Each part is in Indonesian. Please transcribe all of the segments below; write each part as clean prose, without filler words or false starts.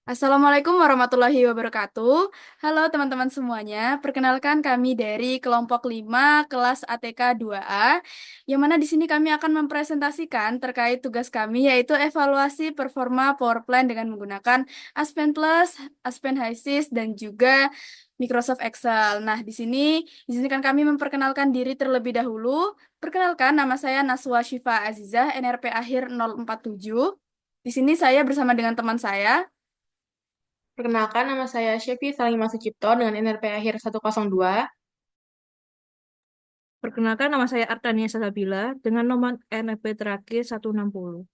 Assalamualaikum warahmatullahi wabarakatuh. Halo teman-teman semuanya, perkenalkan kami dari kelompok 5 kelas ATK 2A, yang mana di sini kami akan mempresentasikan terkait tugas kami yaitu evaluasi performa Power Plan dengan menggunakan Aspen Plus, Aspen HYSYS, dan juga Microsoft Excel. Nah, di sini izinkan kami memperkenalkan diri terlebih dahulu. Perkenalkan, nama saya Naswa Syifa Azizah, NRP akhir 047. Di sini saya bersama dengan teman saya. Perkenalkan, nama saya Syefi Salimah Sucipto dengan NRP akhir 102. Perkenalkan nama saya Artania Salabila dengan nomor NFP terakhir 160.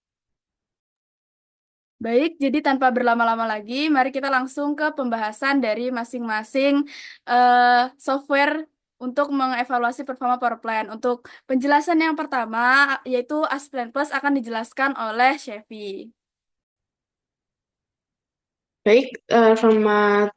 Baik, jadi tanpa berlama-lama lagi, mari kita langsung ke pembahasan dari masing-masing software untuk mengevaluasi performa Power Plan. Untuk penjelasan yang pertama, yaitu Asplan Plus akan dijelaskan oleh Chevy. Baik, selamat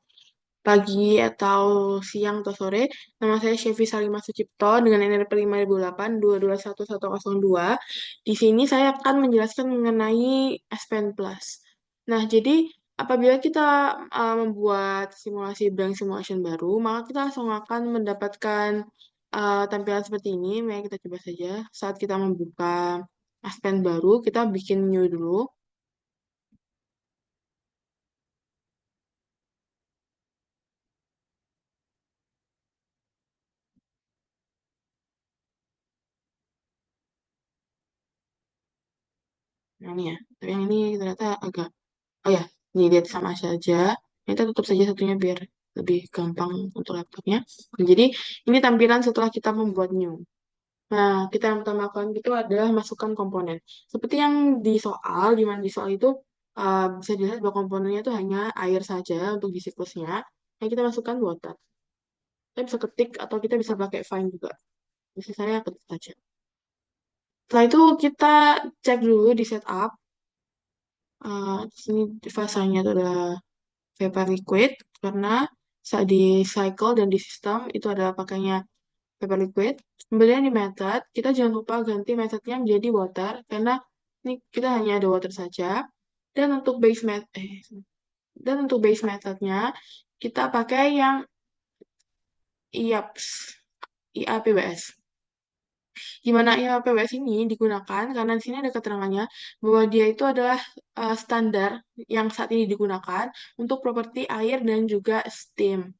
pagi atau siang atau sore. Nama saya Syefi Salimah Sucipto dengan NRP 588221102. Di sini saya akan menjelaskan mengenai Aspen Plus. Nah, jadi apabila kita membuat simulasi bank simulation baru, maka kita langsung akan mendapatkan tampilan seperti ini. Mari kita coba saja. Saat kita membuka Aspen baru, kita bikin new dulu. Nah, ini ya. Tapi yang ini ternyata agak, oh ya, ini lihat sama saja. Ini kita tutup saja satunya biar lebih gampang untuk laptopnya. Nah, jadi ini tampilan setelah kita membuat new. Nah, kita yang pertama lakukan itu adalah masukkan komponen. Seperti yang di soal, di mana di soal itu bisa dilihat bahwa komponennya itu hanya air saja untuk di siklusnya. Nah, kita masukkan water. Kita bisa ketik atau kita bisa pakai find juga. Bisa saya ketik saja. Setelah itu kita cek dulu di setup. Di sini fasanya itu adalah Vapor Liquid karena saat di cycle dan di sistem itu adalah pakainya Vapor Liquid. Kemudian di method, kita jangan lupa ganti methodnya menjadi water karena ini kita hanya ada water saja. Dan untuk dan untuk base methodnya kita pakai yang IAPS, IAPBS. Di mana IAPBS ini digunakan karena di sini ada keterangannya bahwa dia itu adalah standar yang saat ini digunakan untuk properti air dan juga steam.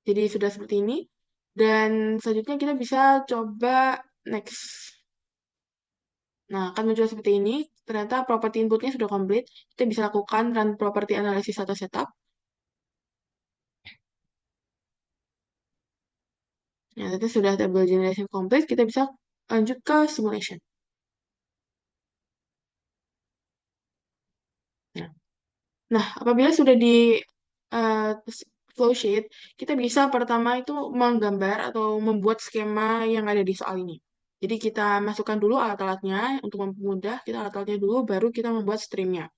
Jadi sudah seperti ini. Dan selanjutnya kita bisa coba next. Nah, akan muncul seperti ini. Ternyata properti inputnya sudah komplit. Kita bisa lakukan run property analysis atau setup. Nah, ternyata sudah table generation complete. Kita bisa lanjut ke simulation. Nah, apabila sudah di uh, flow sheet, kita bisa pertama itu menggambar atau membuat skema yang ada di soal ini. Jadi kita masukkan dulu alat-alatnya untuk mempermudah, kita alat-alatnya dulu, baru kita membuat streamnya.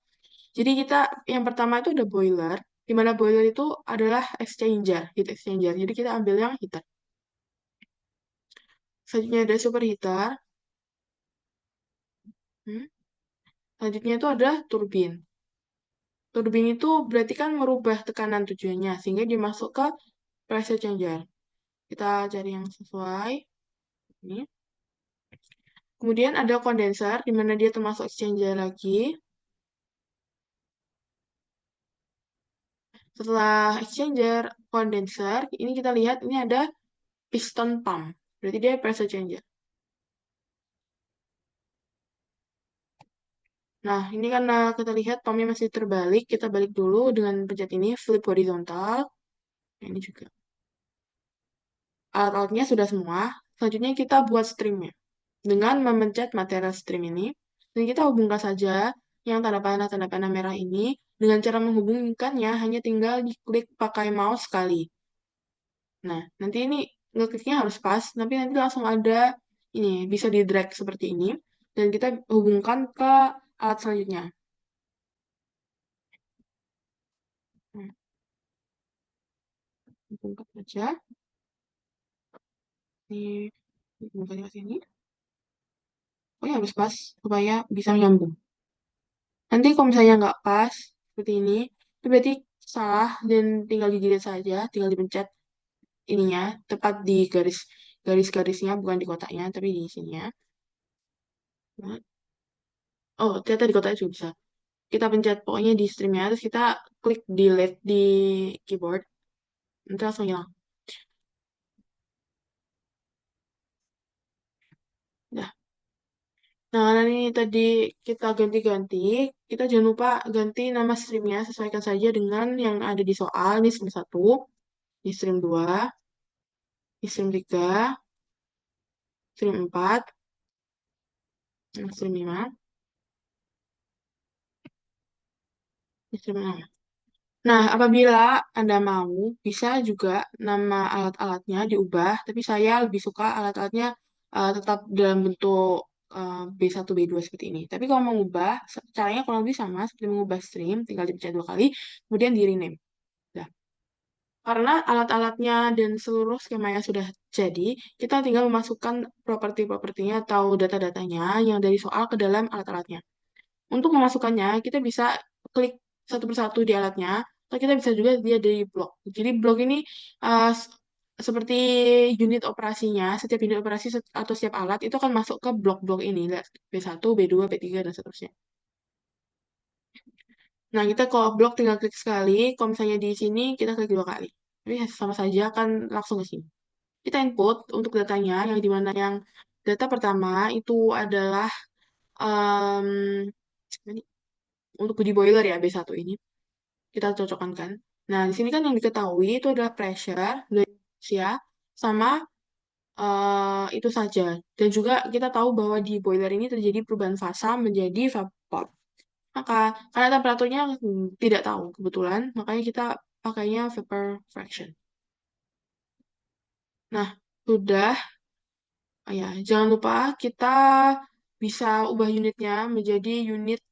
Jadi kita yang pertama itu ada boiler, di mana boiler itu adalah exchanger, heat exchanger. Jadi kita ambil yang heater. Selanjutnya ada superheater. Hmm. Selanjutnya itu adalah turbin. Turbin itu berarti kan merubah tekanan tujuannya, sehingga dia masuk ke pressure changer. Kita cari yang sesuai. Ini. Kemudian ada condenser, di mana dia termasuk exchanger lagi. Setelah exchanger, condenser, ini kita lihat ini ada piston pump. Berarti dia pressure changer. Nah, ini karena kita lihat pumpnya masih terbalik, kita balik dulu dengan pencet ini, flip horizontal. Nah, ini juga. Alat-alatnya sudah semua. Selanjutnya kita buat streamnya. Dengan memencet material stream ini, dan kita hubungkan saja yang tanda panah merah ini. Dengan cara menghubungkannya, hanya tinggal diklik pakai mouse sekali. Nah, nanti ini ngekliknya harus pas, tapi nanti langsung ada ini, bisa di drag seperti ini. Dan kita hubungkan ke alat selanjutnya. Nah, hubungkan saja. Ini hubungkannya ke sini. Oh ya, harus pas supaya bisa nyambung. Nanti kalau misalnya nggak pas, seperti ini, itu berarti salah dan tinggal di-delete saja, tinggal dipencet ininya, tepat di garis-garisnya, bukan di kotaknya, tapi di sininya. Oh, ternyata di kotaknya juga bisa. Kita pencet pokoknya di streamnya, terus kita klik delete di keyboard, nanti langsung hilang. Nah, nah, karena ini tadi kita ganti-ganti, kita jangan lupa ganti nama streamnya, sesuaikan saja dengan yang ada di soal. Ini stream 1, di stream 2, di stream 3, stream 4, stream 5, di stream 6. Nah, apabila Anda mau, bisa juga nama alat-alatnya diubah, tapi saya lebih suka alat-alatnya tetap dalam bentuk B1, B2 seperti ini. Tapi kalau mau mengubah, caranya kurang lebih sama seperti mengubah stream, tinggal dipencet 2 kali, kemudian di rename. Nah, karena alat-alatnya dan seluruh skema yang sudah jadi, kita tinggal memasukkan properti-propertinya atau data-datanya yang dari soal ke dalam alat-alatnya. Untuk memasukkannya, kita bisa klik satu persatu di alatnya, atau kita bisa juga lihat dari blok. Jadi blok ini seperti unit operasinya, setiap unit operasi atau setiap alat itu akan masuk ke blok-blok ini. Lihat, B1, B2, B3, dan seterusnya. Nah, kita kalau blok tinggal klik sekali, kalau misalnya di sini kita klik 2 kali. Tapi sama saja akan langsung ke sini. Kita input untuk datanya, yang dimana yang data pertama itu adalah em, untuk di boiler ya B1 ini. Kita cocokkan kan. Nah, di sini kan yang diketahui itu adalah pressure, Indonesia, sama itu saja. Dan juga kita tahu bahwa di boiler ini terjadi perubahan fasa menjadi vapor. Maka karena temperaturnya tidak tahu kebetulan, makanya kita pakainya vapor fraction. Nah, sudah. Ya, jangan lupa kita bisa ubah unitnya menjadi unit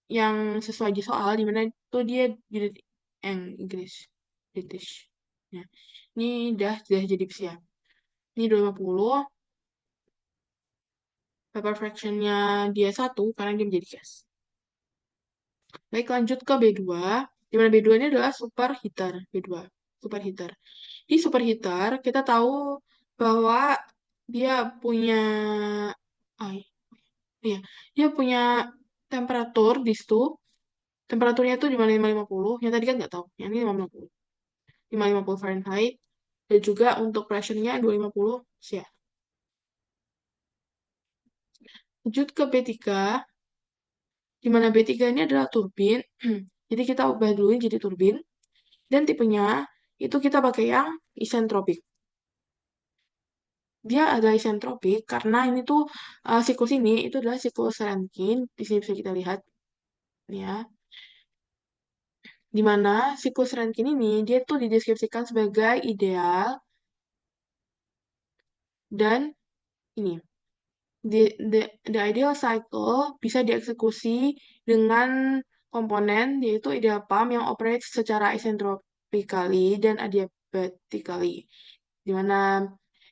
yang sesuai di soal, di mana itu dia unit yang Inggris, British. Ya. Ini sudah jadi siap. Ini 250, vapor fractionnya dia 1 karena dia menjadi gas. Baik, lanjut ke B2. Di mana B2 ini adalah superheater. B2, superheater. Di superheater, kita tahu bahwa dia punya... Ah, iya, dia punya temperatur di situ. Temperaturnya itu di mana 550. Yang tadi kan nggak tahu. Yang ini 550. 550 Fahrenheit. Dan juga untuk pressure-nya 250 ya. Lanjut ke B3, di mana B3 ini adalah turbin. Jadi kita ubah dulu jadi turbin. Dan tipenya itu kita pakai yang isentropik. Dia adalah isentropik karena ini tuh siklus ini itu adalah siklus Rankine. Di sini bisa kita lihat ya. Di mana siklus Rankine ini dia tuh dideskripsikan sebagai ideal dan ini the ideal cycle bisa dieksekusi dengan komponen yaitu ideal pump yang operate secara isentropically dan adiabatically, di mana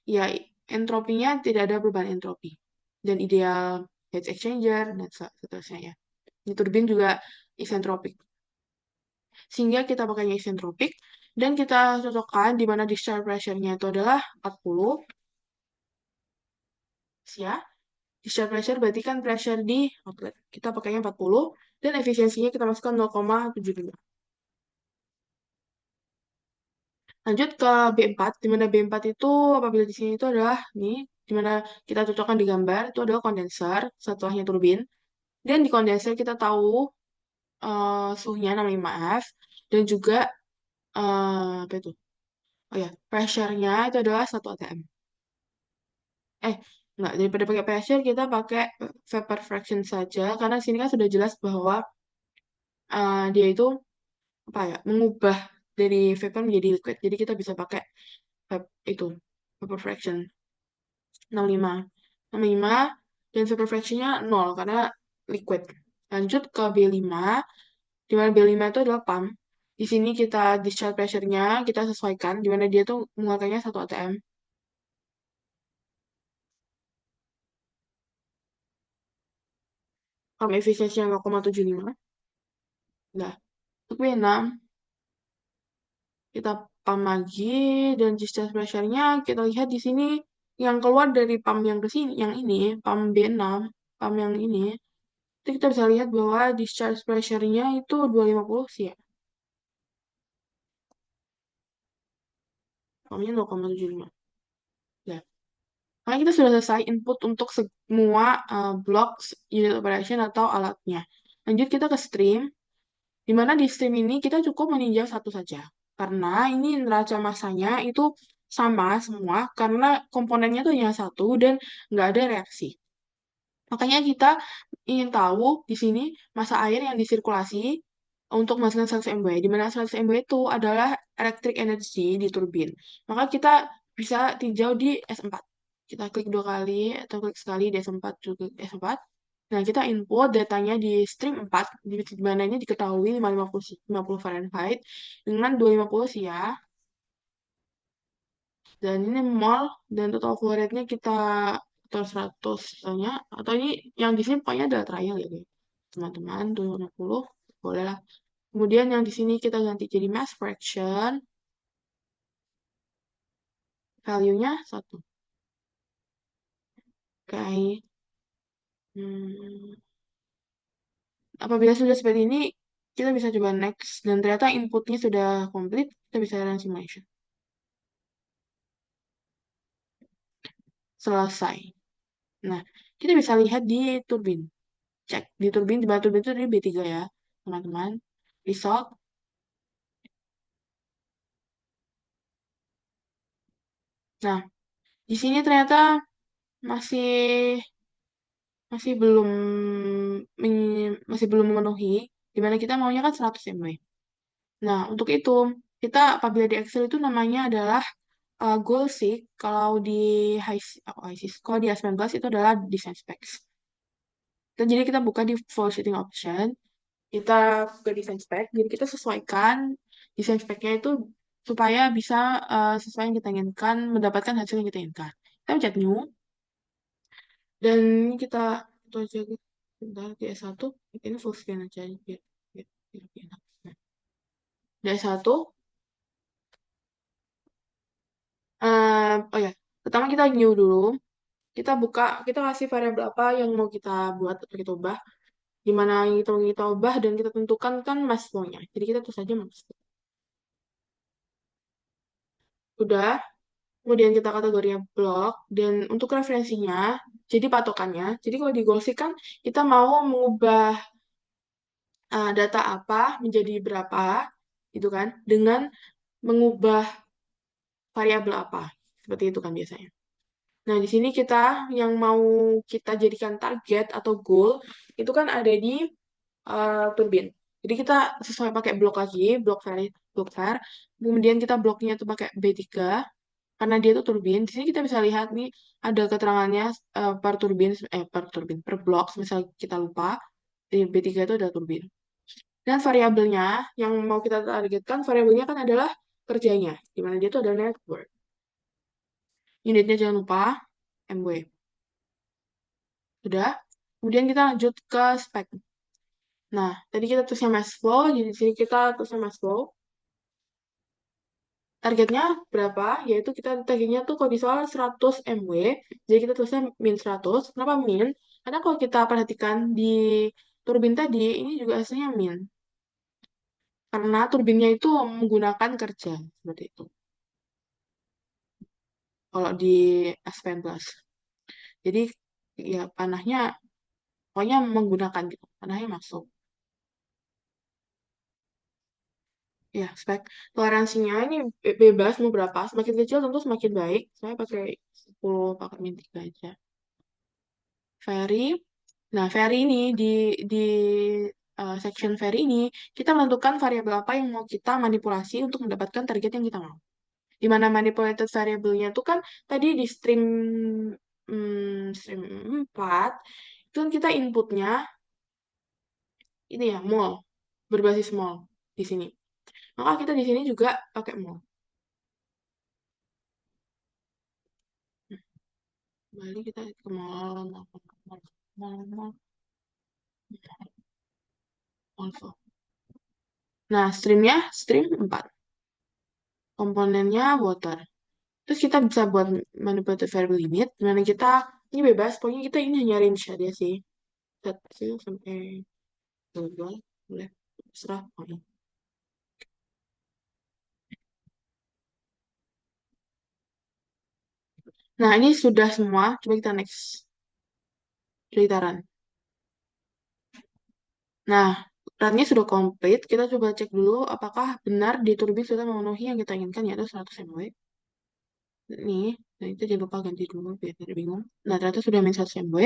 ya entropinya tidak ada perubahan entropi dan ideal heat exchanger dan seterusnya ya. Ini turbin juga isentropik. Sehingga kita pakainya isentropik dan kita cocokkan di mana discharge pressure-nya itu adalah 40 ya. Discharge pressure berarti kan pressure di outlet. Kita pakainya 40 dan efisiensinya kita masukkan 0,75. Lanjut ke B4, di mana B4 itu apabila di sini itu adalah nih, di mana kita cocokkan di gambar, itu adalah kondenser, setelahnya turbin. Dan di kondenser kita tahu suhunya 65 F dan juga apa itu? Oh ya, pressure-nya itu adalah 1 atm. Eh, enggak, daripada pakai pressure kita pakai vapor fraction saja karena sini kan sudah jelas bahwa dia itu apa ya mengubah dari vapor menjadi liquid. Jadi kita bisa pakai itu vapor fraction 65. 65 dan vapor fractionnya 0 karena liquid. Lanjut ke B5, di mana B5 itu adalah pump. Di sini kita discharge pressure-nya kita sesuaikan, di mana dia tuh mengeluarkannya 1 atm. Pump efisiensinya 0,75. Nah, Untuk B6, kita pump lagi, dan discharge pressure-nya kita lihat di sini yang keluar dari pump yang ke sini, yang ini, pump B6, pump yang ini, itu kita bisa lihat bahwa discharge pressure-nya itu 250 sih ya. Pumpnya 0,75. Ya. Karena kita sudah selesai input untuk semua blok unit operation atau alatnya. Lanjut kita ke stream, di mana di stream ini kita cukup meninjau satu saja. Karena ini neraca massanya itu sama semua, karena komponennya tuh hanya satu dan nggak ada reaksi. Makanya kita ingin tahu di sini massa air yang disirkulasi untuk menghasilkan 100 MW, di mana 100 MW itu adalah electric energy di turbin. Maka kita bisa tinjau di S4. Kita klik dua kali atau klik sekali di S4, juga S4. Nah, kita input datanya di stream 4, di mana ini diketahui 550 Fahrenheit dengan 250 sih ya. Dan ini mol, dan total flow rate-nya kita atau 100 misalnya, atau ini yang di sini pokoknya ada trial ya guys. Teman-teman, 250 boleh lah. Kemudian yang di sini kita ganti jadi mass fraction, value-nya 1. Oke. Hmm, apabila sudah seperti ini, kita bisa coba next. Dan ternyata inputnya sudah komplit, kita bisa run simulation. Selesai. Nah, kita bisa lihat di turbin. Cek di turbin, di bawah turbin itu dari B3 ya, teman-teman. Result. Nah, di sini ternyata masih masih belum masih belum memenuhi, di mana kita maunya kan 100 MW. Nah, untuk itu, kita apabila di Excel itu namanya adalah goal seek, kalau di HISIS, kalau di A19 itu adalah design specs. Dan jadi kita buka di full shooting option, kita buka design spec, jadi kita sesuaikan design speknya itu supaya bisa sesuai yang kita inginkan, mendapatkan hasil yang kita inginkan. Kita pencet new, dan ini kita itu aja gitu. Bentar, di S1, ini full screen aja biar lebih enak. Nah, di S1, oh ya, pertama kita new dulu. Kita buka, kita kasih variabel apa yang mau kita buat atau kita ubah. Di mana yang kita ubah dan kita tentukan kan mass flow-nya. Jadi kita tulis saja mass flow. Udah, kemudian kita kategorinya blok, dan untuk referensinya, jadi patokannya, jadi kalau di Goals kan kita mau mengubah data apa menjadi berapa, gitu kan, dengan mengubah variabel apa, seperti itu kan biasanya. Nah, di sini kita yang mau kita jadikan target atau goal, itu kan ada di turbin. Jadi kita sesuai pakai blok lagi, blok var, kemudian kita bloknya itu pakai B3, karena dia tuh turbin. Di sini kita bisa lihat nih ada keterangannya per turbin per blok. Misal kita lupa di B3 itu ada turbin. Dan variabelnya yang mau kita targetkan variabelnya kan adalah kerjanya, di mana dia tuh ada network. Unitnya jangan lupa MW. Sudah. Kemudian kita lanjut ke spek. Nah, tadi kita tulisnya mass flow, jadi di sini kita tulisnya mass flow. Targetnya berapa? Yaitu kita targetnya tuh kalau di soal 100 MW, jadi kita tulisnya min 100. Kenapa min? Karena kalau kita perhatikan di turbin tadi, ini juga hasilnya min. Karena turbinnya itu menggunakan kerja, seperti itu. Kalau di Aspen Plus. Jadi, ya panahnya, pokoknya menggunakan gitu. Panahnya masuk. Ya, spek toleransinya ini bebas mau berapa. Semakin kecil tentu semakin baik. Saya pakai 10, pakai min 3 aja. Ferry. Nah, ferry ini di section ferry ini kita menentukan variabel apa yang mau kita manipulasi untuk mendapatkan target yang kita mau. Di mana manipulated variabelnya itu kan tadi di stream 4 itu kan kita inputnya ini ya mol, berbasis mol di sini. Maka kita di sini juga pakai mol. Nah, kembali kita ke mol. Nah, streamnya stream 4. Komponennya water. Terus kita bisa buat manipulative variable limit, dimana kita, ini bebas, pokoknya kita ini hanya range aja sih. 1 sampai 12, boleh, terserah. Pokoknya. Nah, ini sudah semua, coba kita next. Pelitaran. Nah, runnya sudah komplit, kita coba cek dulu apakah benar di turbin sudah memenuhi yang kita inginkan, yaitu 100 mW. Nih, nah itu jangan lupa ganti dulu biar tidak bingung. Nah, ternyata sudah min 100 mW.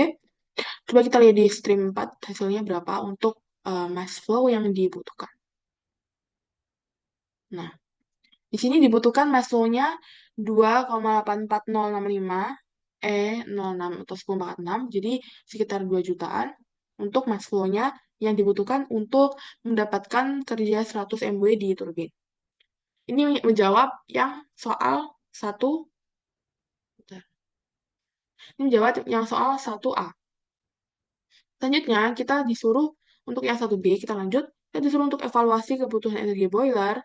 Coba kita lihat di stream 4 hasilnya berapa untuk mass flow yang dibutuhkan. Nah, di sini dibutuhkan mass flow-nya 2,84065 06 atau 1046, jadi sekitar 2 jutaan untuk mass flow-nya yang dibutuhkan untuk mendapatkan kerja 100 MW di turbin. Ini menjawab yang soal satu, bentar. Ini menjawab yang soal 1A. Selanjutnya, kita disuruh untuk yang 1B, kita lanjut, kita disuruh untuk evaluasi kebutuhan energi boiler,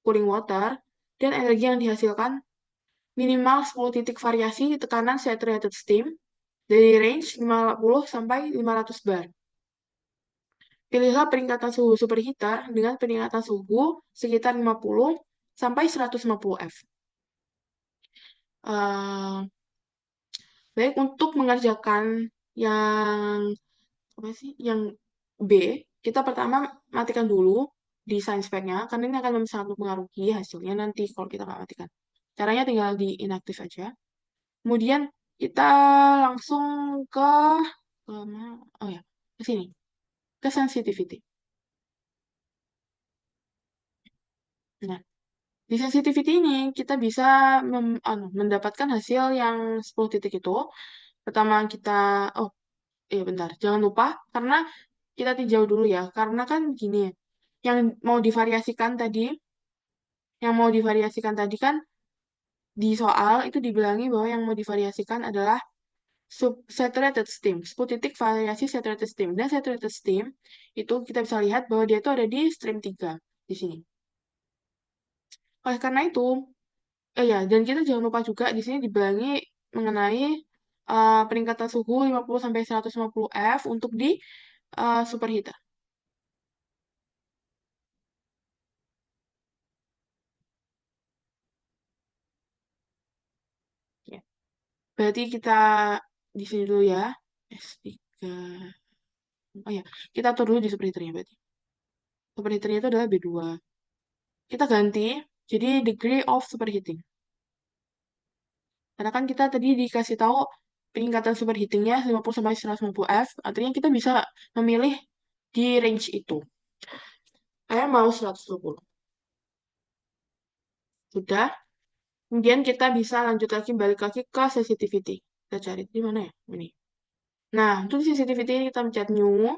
cooling water, dan energi yang dihasilkan minimal 10 titik variasi tekanan saturated steam dari range 50 sampai 500 bar. Pilihlah peningkatan suhu superheater dengan peningkatan suhu sekitar 50 sampai 150 F. Eh, baik, untuk mengerjakan yang apa sih? Yang B, kita pertama matikan dulu desain speknya karena ini akan sangat mempengaruhi hasilnya nanti kalau kita nggak matikan. Caranya tinggal di inaktif aja. Kemudian kita langsung ke mana? Oh ya, ke sini, ke sensitivity. Nah, di sensitivity ini kita bisa mendapatkan hasil yang 10 titik itu. Pertama kita, oh iya bentar, jangan lupa karena kita tinjau dulu ya. Karena kan gini, yang mau divariasikan tadi, kan di soal itu dibilangi bahwa yang mau divariasikan adalah saturated steam, 10 titik variasi saturated steam. Dan saturated steam itu kita bisa lihat bahwa dia itu ada di stream 3 di sini. Oleh karena itu, ya, dan kita jangan lupa juga di sini dibilangi mengenai peningkatan suhu 50 sampai 150 F untuk di superheater. Ya. Berarti kita di sini dulu ya. S3. Oh ya, kita atur dulu di superheaternya berarti. Superheaternya itu adalah B2. Kita ganti jadi degree of superheating. Karena kan kita tadi dikasih tahu peningkatan superheatingnya 50 sampai 150 F, artinya kita bisa memilih di range itu. Saya mau 120. Sudah. Kemudian kita bisa lanjut lagi, balik lagi ke sensitivity. Kita cari di mana ya? Ini. Nah, untuk sensitivity ini kita pencet new.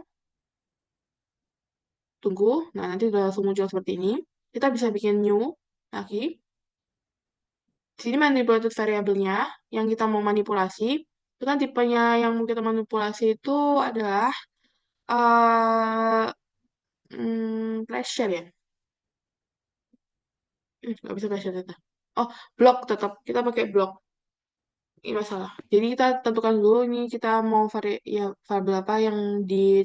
Tunggu. Nah, nanti udah langsung muncul seperti ini. Kita bisa bikin new lagi. Di sini manipulated variabelnya yang kita mau manipulasi. Itu kan tipenya yang mau kita manipulasi itu adalah pressure ya. Nggak bisa pressure tetap. Oh, block tetap. Kita pakai block. Ini masalah. Jadi kita tentukan dulu ini kita mau ya, variabel apa yang di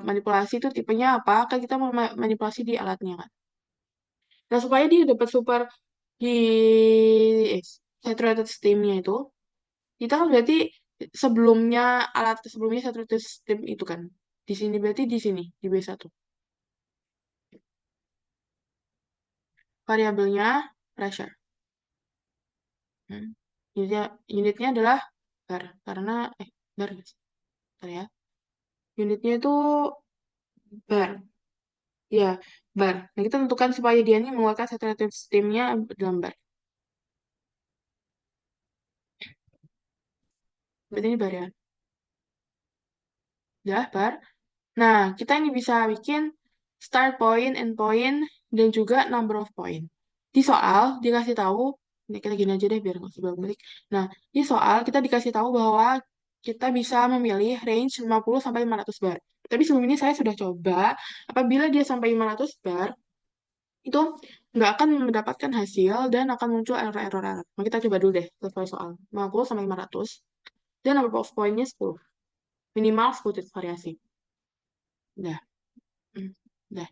manipulasi itu tipenya apa. Kan kita mau manipulasi di alatnya kan. Nah, supaya dia dapat super di eh, saturated steam-nya itu, kita kan berarti sebelumnya alat sebelumnya saturated steam itu kan. Di sini berarti di sini di B1. Variabelnya pressure. Hmm. Unitnya adalah bar karena bar nggak sih? Bentar ya. Unitnya itu bar. Ya, bar. Nah, kita tentukan supaya dia ini mengeluarkan saturated steam-nya dalam bar. Berarti ini bar ya. Ya, bar. Nah, kita ini bisa bikin start point, end point, dan juga number of point. Di soal dikasih tahu, ini kita gini aja deh biar nggak usah balik. Nah, di soal kita dikasih tahu bahwa kita bisa memilih range 50 sampai 500 bar. Tapi sebelum ini saya sudah coba, apabila dia sampai 500 bar, itu nggak akan mendapatkan hasil dan akan muncul error-error. Nah, kita coba dulu deh sesuai soal. 50 sampai 500 dan number of point-nya 10. Minimal 10 titik variasi. Udah. Hmm. Udah.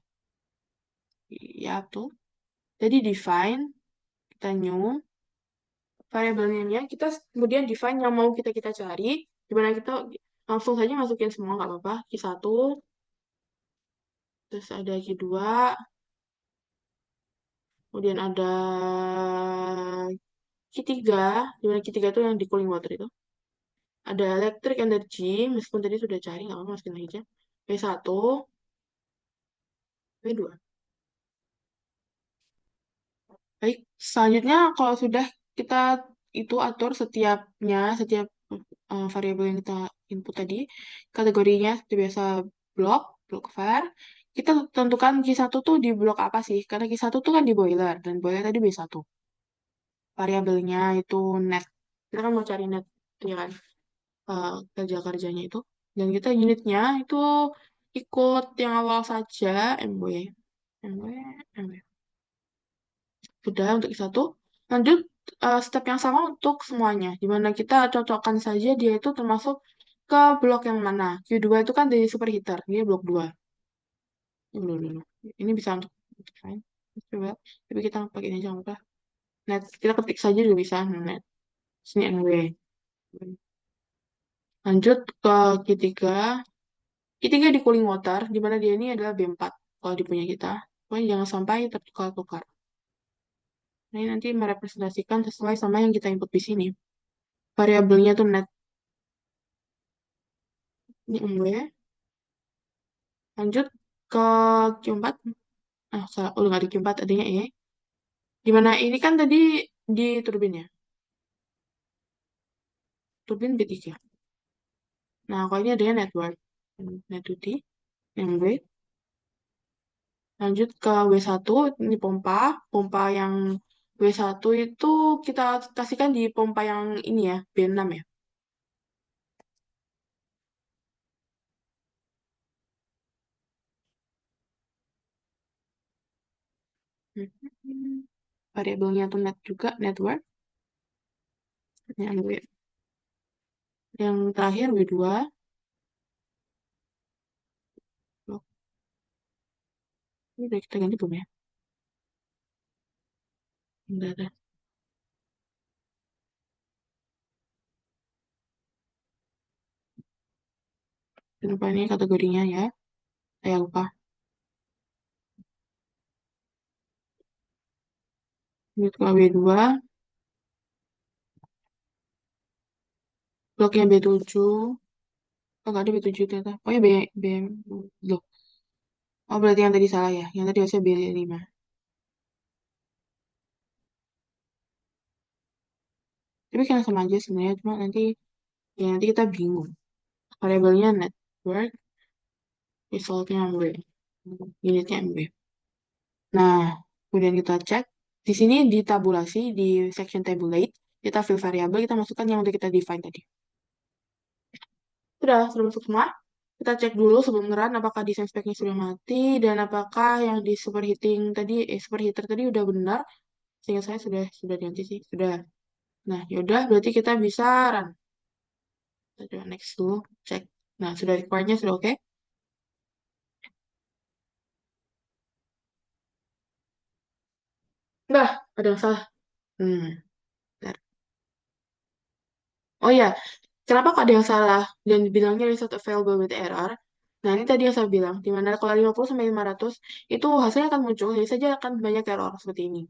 Ya, tuh. Jadi define, kita new, variabelnya kita kemudian define yang mau kita cari, gimana kita langsung saja masukin semua nggak apa-apa. Q1, terus ada Q2, kemudian ada Q3, dimana Q3 itu yang di cooling water itu. Ada electric energy, meskipun tadi sudah cari, nggak apa-apa masukin aja. P1, P2. Baik, selanjutnya kalau sudah kita itu atur setiap variabel yang kita input tadi, kategorinya seperti biasa blok var. Kita tentukan Q1 tuh di blok apa sih? Karena Q1 tuh kan di boiler, dan boiler tadi B1. Variabelnya itu net. Kita kan mau cari net, ya kan? Kerja-kerjanya itu. Dan kita unitnya itu ikut yang awal saja, MW. MW, MW. Sudah untuk satu. Lanjut step yang sama untuk semuanya, di mana kita cocokkan saja dia itu termasuk ke blok yang mana. Q2 itu kan dari superheater, dia blok 2. Dulu. Ini bisa untuk lain. Coba, tapi kita pakai ini jangan lupa. Net, kita ketik saja juga bisa, net. Sini NW. Lanjut ke Q3. Q3 di cooling water, di mana dia ini adalah B4 kalau di punya kita. Pokoknya jangan sampai tertukar-tukar. Nah, ini nanti merepresentasikan sesuai sama yang kita input di sini. Variabelnya tuh net. Ini MW. Lanjut ke Q4. Ah, salah. Oh, nggak di Q4, adanya E. Gimana ini kan tadi di turbin ya. Turbin B3. Nah, kalau ini adanya network. Net duty. MW. Lanjut ke W1. Ini pompa. Pompa yang W1 itu kita kasihkan di pompa yang ini ya. B6 ya. Variabelnya tuh net juga. Network. Yang terakhir W2. Ini udah kita ganti belum ya? Udah ada. Lupa ini kategorinya ya. Saya lupa. Ini ke B2. Bloknya B7. Oh, nggak ada B7 ternyata. Oh ya, B, loh. Oh, berarti yang tadi salah ya. Yang tadi harusnya B5. Tapi kan sama aja sebenarnya. Cuma nanti kita bingung. Variabelnya network, resultnya MB. Unitnya MB. Nah, kemudian kita cek. Di sini di tabulasi, di section tabulate, kita fill variabel, kita masukkan yang udah kita define tadi. Sudah masuk semua. Kita cek dulu sebelum run apakah desain speknya sudah mati dan apakah yang di superheater tadi udah benar. Sehingga saya sudah diganti sih, sudah. Nah, yaudah berarti kita bisa run. Kita coba next dulu, cek. Nah, sudah requirednya sudah oke. Nah, ada yang salah. Bentar. Oh ya, kenapa kok ada yang salah dan bilangnya result available with error? Nah, ini tadi yang saya bilang, di mana kalau 50 sampai 500 itu hasilnya akan muncul, jadi saja akan banyak error seperti ini.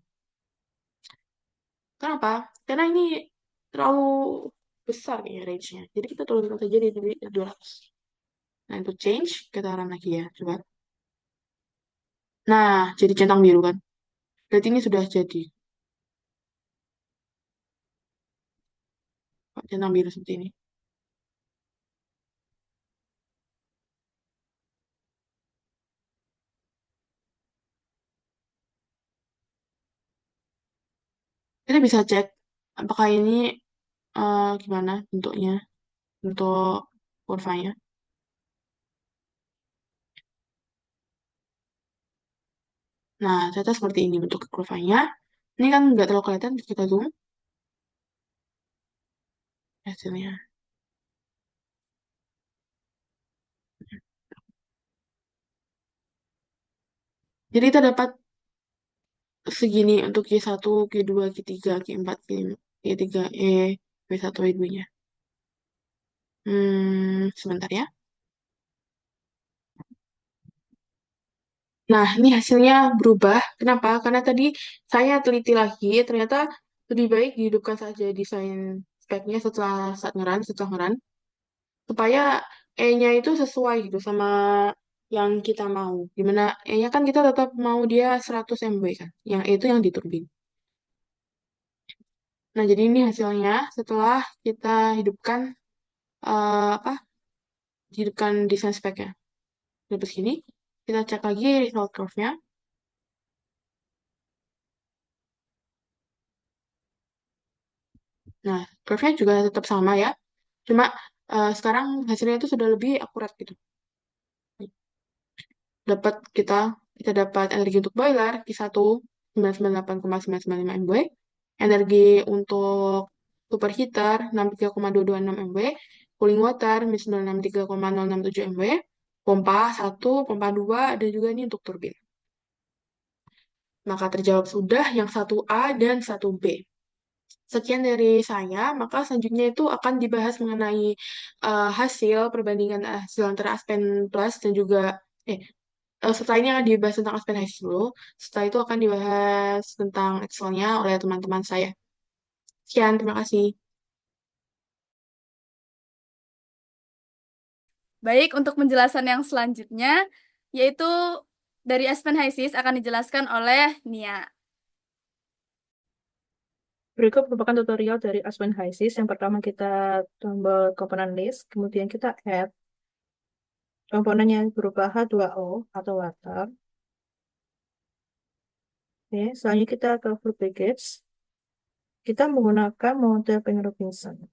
Kenapa? Karena ini terlalu besar ya range-nya. Jadi kita turunkan saja di 200. Nah, untuk change, kita run lagi ya. Coba. Nah, jadi centang biru kan. Berarti ini sudah jadi. Centang biru seperti ini. Kita bisa cek apakah ini gimana bentuknya, untuk kurvanya. Nah, ternyata seperti ini bentuk kurvanya. Ini kan nggak terlalu kelihatan, kita zoom hasilnya. Jadi kita dapat segini untuk Q1, Q2, Q3, Q4, Q5, Q3E, W1, W2-nya. Sebentar ya. Nah, ini hasilnya berubah. Kenapa? Karena tadi saya teliti lagi, ternyata lebih baik dihidupkan saja desain speknya saat ngeran, setelah ngeran, supaya E-nya itu sesuai gitu sama yang kita mau. Dimana E-nya kan kita tetap mau dia 100 MB kan. Yang E itu yang diturbin. Nah, jadi ini hasilnya setelah kita hidupkan apa? Hidupkan desain speknya. Dapat segini. Kita cek lagi result curve-nya. Nah, curve-nya juga tetap sama ya. Cuma sekarang hasilnya itu sudah lebih akurat gitu. Dapat kita dapat energi untuk boiler Q1 998,995 MW, energi untuk superheater 63,226 MW, cooling water 963,067 MW, pompa 1, pompa 2, dan juga ini untuk turbin. Maka terjawab sudah yang 1A dan 1B. Sekian dari saya, maka selanjutnya itu akan dibahas mengenai hasil perbandingan hasil antara Aspen Plus dan juga eh setelah ini akan dibahas tentang Aspen High dulu. Setelah itu akan dibahas tentang Excel-nya oleh teman-teman saya. Sekian, terima kasih. Baik, untuk penjelasan yang selanjutnya, yaitu dari Aspen HiSys akan dijelaskan oleh Nia. Berikut merupakan tutorial dari Aspen HiSys. Yang pertama kita tombol komponen list, kemudian kita add komponen yang berupa H2O atau water. Oke, selanjutnya kita ke fluid package. Kita menggunakan model Penrose-Robinson.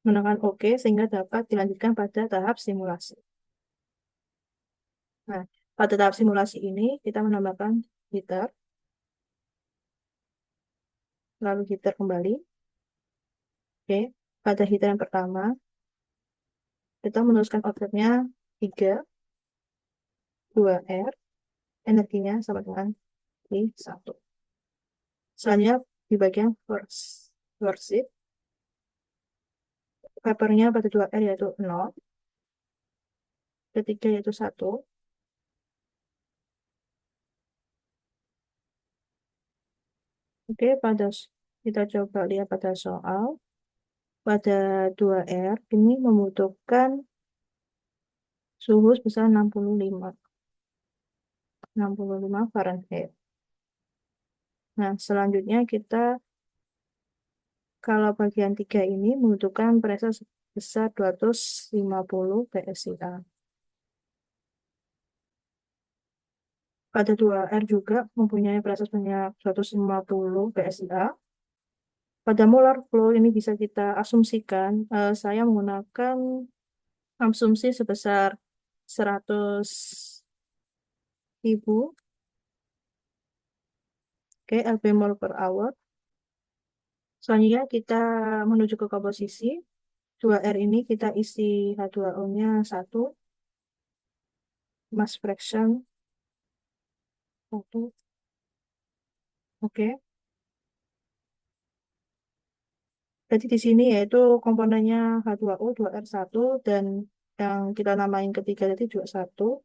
Menekan OK sehingga dapat dilanjutkan pada tahap simulasi. Nah, pada tahap simulasi ini kita menambahkan heater, lalu heater kembali. Oke, pada heater yang pertama kita menuliskan outputnya 3, 2R, energinya sama dengan I1. Selanjutnya di bagian worksheet, papernya pada 2R yaitu 0, ketiga yaitu 1. Oke, kita coba lihat pada soal. Pada 2R ini membutuhkan suhu sebesar 65 Fahrenheit. Nah, selanjutnya kita kalau bagian 3 ini membutuhkan pressure sebesar 250 PSI. Pada 2R juga mempunyai pressure sebanyak 250 PSI. Pada molar flow ini bisa kita asumsikan, saya menggunakan asumsi sebesar 100.000 lb mol per hour. Selanjutnya kita menuju ke komposisi. 2R ini kita isi H2O-nya 1, mass fraction 1. Oke. Jadi di sini yaitu komponennya H2O 2R1 dan yang kita namain ketiga tadi juga 1.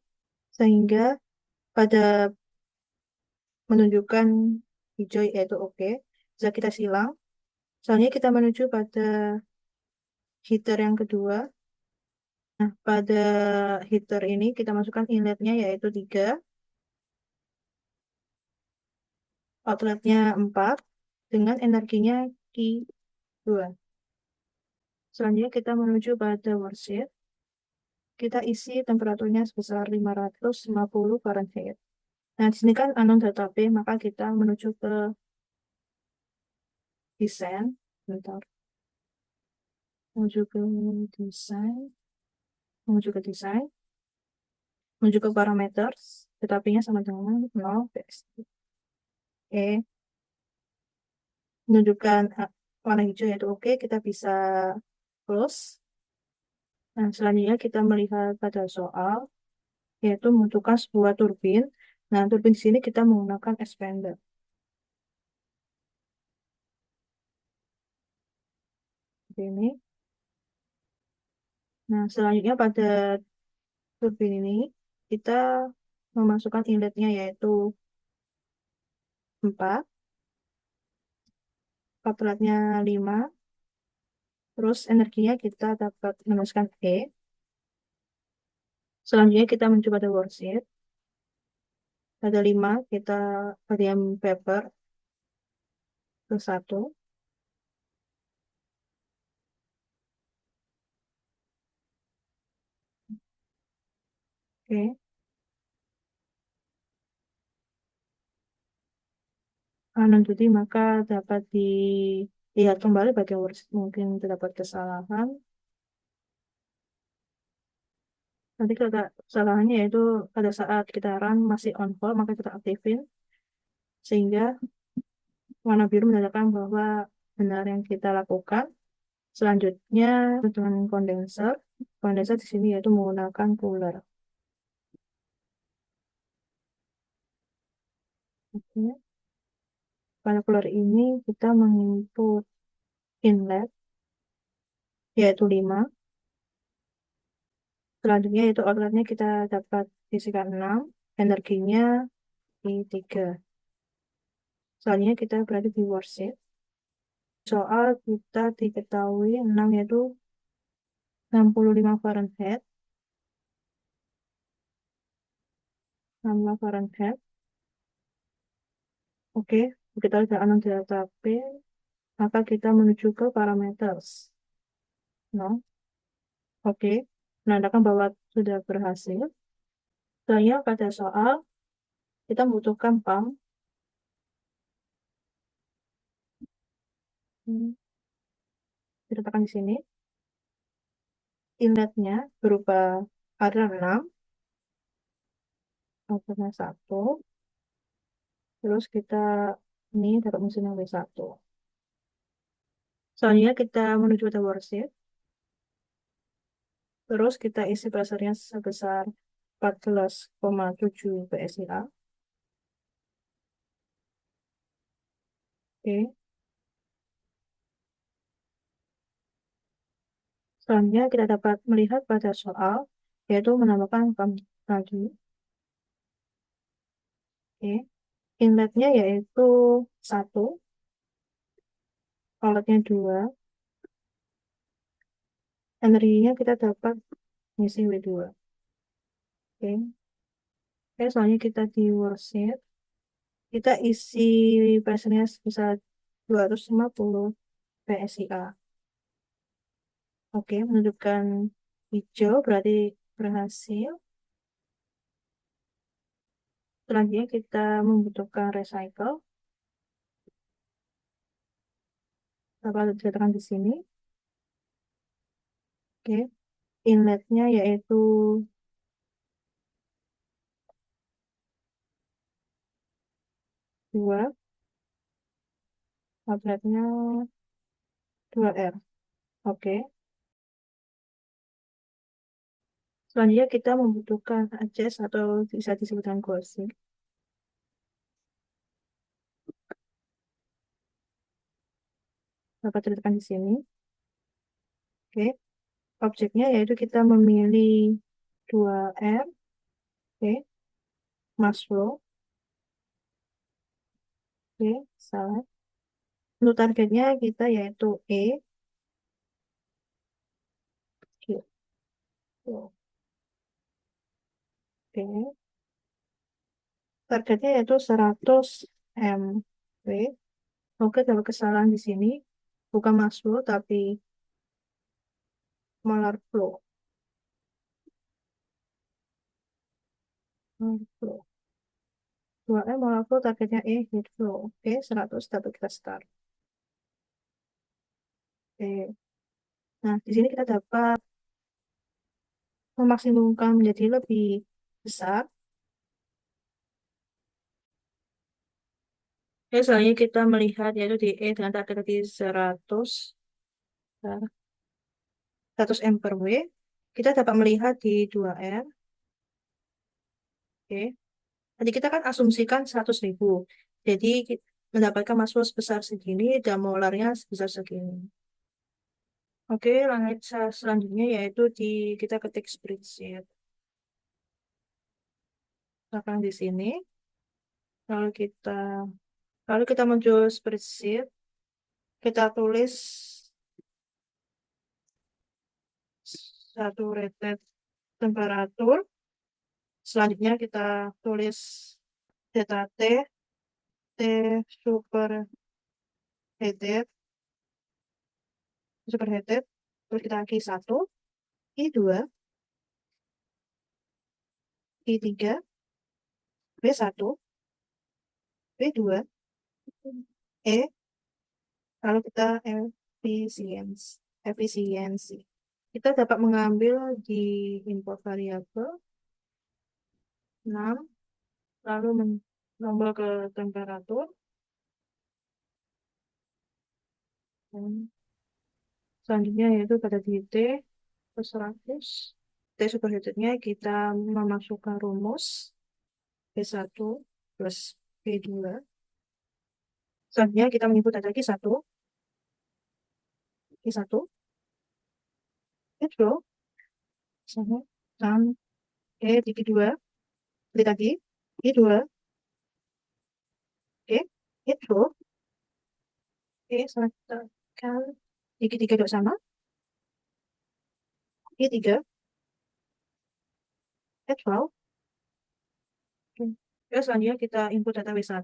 Sehingga pada menunjukkan hijau yaitu oke. Bisa kita silang. Soalnya kita menuju pada heater yang kedua. Nah, pada heater ini kita masukkan inletnya yaitu 3, outletnya 4, dengan energinya Q2. Selanjutnya kita menuju pada worksheet. Kita isi temperaturnya sebesar 550 Fahrenheit. Nah, di sini kan unknown database, maka kita menuju ke desain. Bentar. Menuju ke desain. menuju ke desain, menuju ke parameters, tetapinya sama dengan 0 PSI. Oke, menunjukkan warna hijau yaitu oke, kita bisa close. Nah, selanjutnya kita melihat pada soal, yaitu membutuhkan sebuah turbin. Nah, turbin di sini kita menggunakan expander. Seperti ini. Nah, selanjutnya pada turbin ini, kita memasukkan inletnya yaitu 4, outletnya 5, terus energinya kita dapat menuliskan E. Selanjutnya kita mencoba pada worksheet. Pada 5, kita varian paper ke 1. Oke. Nanti maka dapat dilihat kembali bagian worksheet mungkin terdapat kesalahan. Nanti kalau ada kesalahannya yaitu pada saat kita run masih on hold, maka kita aktifin sehingga warna biru menandakan bahwa benar yang kita lakukan. Selanjutnya dengan kondenser. Kondenser di sini yaitu menggunakan cooler. Oke. Pada cooler ini kita menginput inlet yaitu 5. Selanjutnya yaitu outletnya kita dapat isikan 6. Energinya di 3. Soalnya kita berada di worksheet. Soal kita diketahui 6 yaitu 65 Fahrenheit. 65 Fahrenheit. Oke, kita sudah anon database, maka kita menuju ke parameters. No, oke, menandakan bahwa sudah berhasil. Selanjutnya pada soal, kita membutuhkan pump. Kita tekan di sini. Inletnya berupa aliran 6, outputnya 1. Terus kita ini dapat mesin yang W1. Selanjutnya kita menuju pada worksheet. Terus kita isi pressure-nya sebesar 14,7 PSIA. Oke. Selanjutnya kita dapat melihat pada soal, yaitu menambahkan pump lagi. Oke. Inletnya yaitu 1, outletnya 2, energinya kita dapat ngisi W2. Oke. Oke, selanjutnya kita di worksheet, kita isi pressure-nya sebesar 250 PSIA. Oke, menunjukkan hijau berarti berhasil. Selanjutnya kita membutuhkan recycle. Dapat dikatakan di sini. Oke, inletnya yaitu 2, outletnya 2R. Oke. Selanjutnya kita membutuhkan adjust atau bisa disebutkan closing. Dapat dikatakan di sini. Oke. Objeknya yaitu kita memilih 2R. Oke. Mass flow. Oke, salah. Untuk targetnya kita yaitu E. Q. Oke. Targetnya yaitu 100 mW. Oke, dapat kesalahan di sini. Bukan mass flow, tapi molar flow. Molar flow. 2M molar flow, targetnya E, heat flow. Oke, 100 dapat kita start. Oke. Nah, di sini kita dapat memaksimumkan menjadi lebih besar. Ya, selanjutnya kita melihat yaitu di E dengan target di 100, eh, 100 M per W. Kita dapat melihat di 2R. Oke. Tadi kita kan asumsikan 100.000. Jadi mendapatkan mahasiswa sebesar segini dan molarnya sebesar segini. Oke, lanjut selanjutnya yaitu kita ketik spreadsheet. Akan di sini. Lalu kita muncul spreadsheet. Kita tulis satu rated temperatur. Selanjutnya kita tulis data T superheated, superheated. Terus kita Q1, Q2, Q3, B1, B2, E, lalu kita efisiensi. Kita dapat mengambil di import variabel 6, lalu menambah ke temperatur. Dan selanjutnya yaitu pada di T ke 100. T superheatednya kita memasukkan rumus B1 plus B2. Selanjutnya kita menyebut data Q1, Q1, itu sama, dan di Q2, beli lagi, Q2, oke, itu, oke, selesaikan, di Q3 juga sama, Q3, itu, oke. Ya, selanjutnya kita input data W1,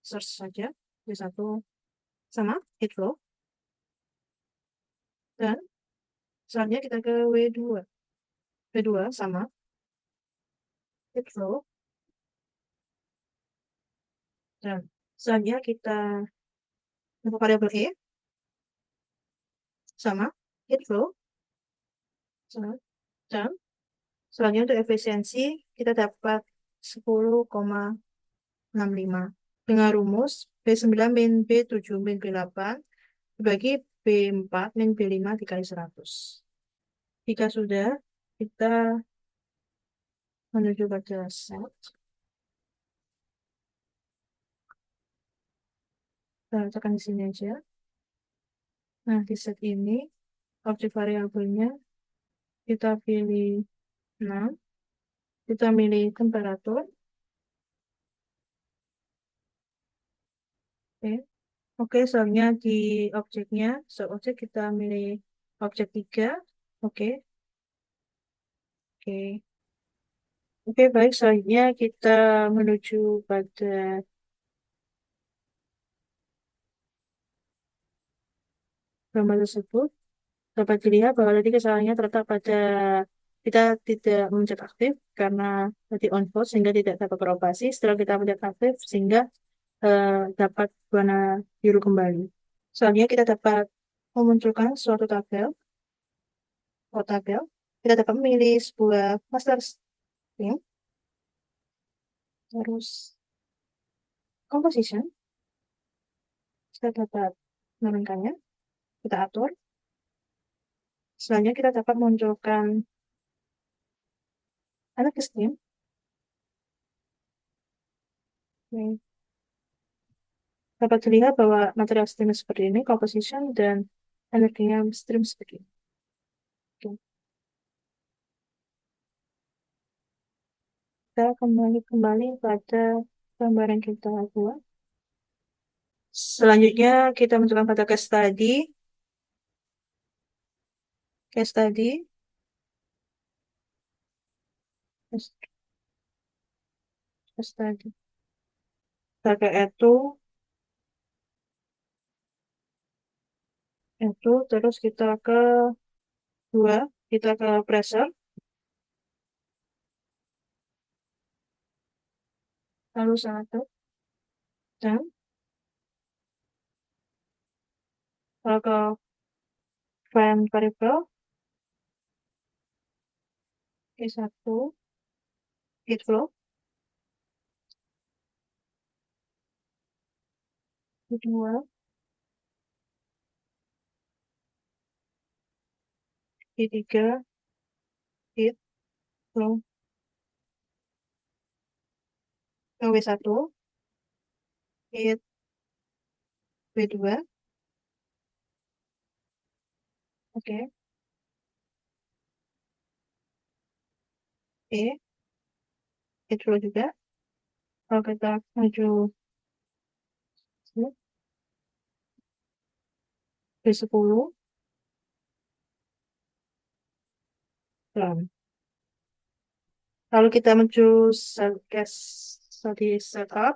search saja, W1 sama, itu, dan selanjutnya kita ke W2, W2 sama, itu, dan selanjutnya kita input variabel E sama, itu, sama, dan selanjutnya untuk efisiensi kita dapat 10,65 dengan rumus B9 min B7 min B8 dibagi B4 min B5 dikali 100. Jika sudah, kita menuju pada set. Kita letakkan di sini aja. Nah, di set ini objek variabelnya kita pilih 6. Kita pilih temperatur. Oke. Oke, soalnya di objeknya, objek kita milih objek 3. Oke. Oke. Oke, baik. Selanjutnya kita menuju pada gambar tersebut. Dapat dilihat bahwa tadi kesalahannya terletak pada kita tidak mencet aktif karena tadi on hold sehingga tidak dapat beroperasi. Setelah kita mencet aktif sehingga dapat warna biru kembali. Selanjutnya kita dapat memunculkan suatu tabel. Tabel. Kita dapat memilih sebuah master string. Terus composition. Kita dapat menurunkannya. Kita atur. Selanjutnya kita dapat memunculkan anak stream. Dapat dilihat bahwa material stream seperti ini, composition dan energinya stream seperti ini. Oke. Kita kembali pada gambar yang kita buat. Selanjutnya kita masukkan pada case study. Case study. Case study. Pakai itu terus kita ke 2, kita ke pressure, lalu 1, dan kalau ke find variable, Q1 heat flow, Q2 Q3 heat flow, W1 heat W2, oke, E heat flow juga. Kalau kita menuju sini, W10 down. Lalu kita menuju gas tadi setup,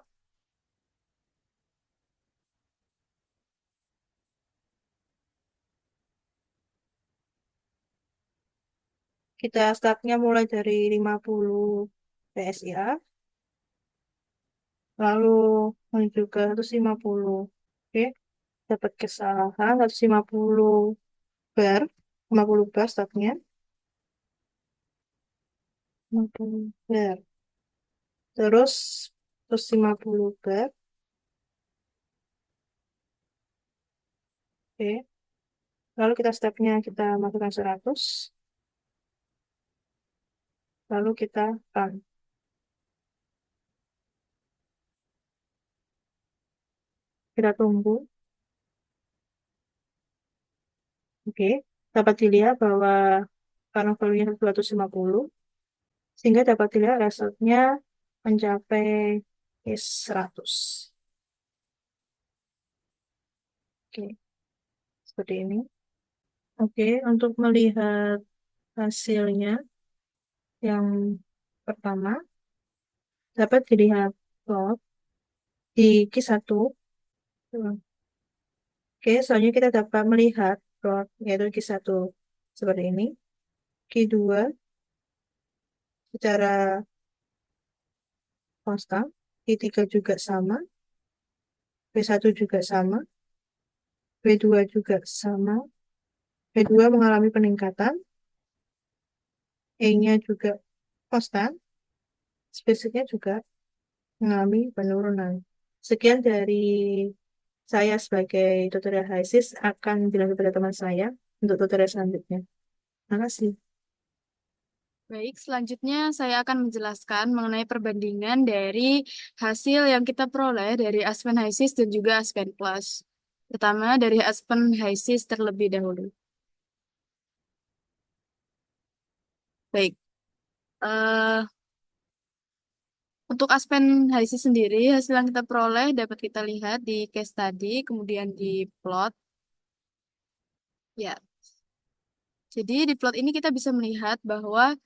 kita startnya mulai dari 50 PSIA, lalu menuju ke 150. Oke, dapat kesalahan 150 bar, 50 bar startnya, 50 bar. Terus 150 bar, oke. Lalu kita stepnya kita masukkan 100, lalu kita run. Kita tunggu, oke. Dapat dilihat bahwa karena volume 250, sehingga dapat dilihat resultnya mencapai 100. Oke, seperti ini. Oke, untuk melihat hasilnya yang pertama, dapat dilihat plot di Q1. Oke, selanjutnya kita dapat melihat plot yaitu Q1 seperti ini. Q2 secara konstan, Q3 juga sama, W1 juga sama, W2 juga sama, W2 mengalami peningkatan, E-nya juga konstan, spesiesnya juga mengalami penurunan. Sekian dari saya sebagai tutorial HISIS, akan dilanjut pada teman saya untuk tutorial selanjutnya. Terima kasih. Baik, selanjutnya saya akan menjelaskan mengenai perbandingan dari hasil yang kita peroleh dari Aspen HISIS dan juga Aspen Plus. Pertama, dari Aspen HISIS terlebih dahulu. Baik, eh, untuk Aspen HISIS sendiri, hasil yang kita peroleh dapat kita lihat di case study, kemudian di plot. Ya, jadi di plot ini kita bisa melihat bahwa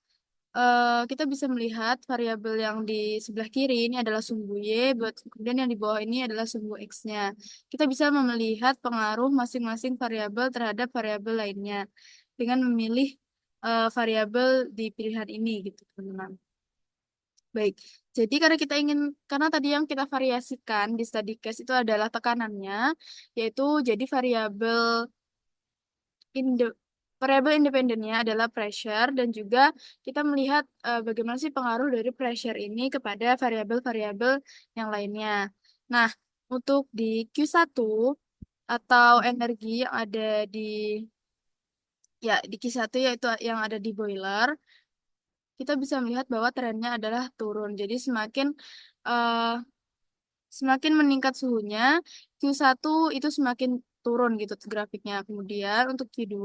kita bisa melihat variabel yang di sebelah kiri ini adalah sumbu Y, kemudian yang di bawah ini adalah sumbu X-nya. Kita bisa melihat pengaruh masing-masing variabel terhadap variabel lainnya dengan memilih variabel di pilihan ini gitu, teman-teman. Baik, jadi karena tadi yang kita variasikan di study case itu adalah tekanannya, yaitu jadi Inde- variabel independennya adalah pressure dan juga kita melihat bagaimana sih pengaruh dari pressure ini kepada variabel-variabel yang lainnya. Nah, untuk di Q1 atau energi yang ada di di Q1 yaitu yang ada di boiler, kita bisa melihat bahwa trennya adalah turun. Jadi eh, semakin meningkat suhunya, Q1 itu semakin turun gitu grafiknya. Kemudian untuk Q2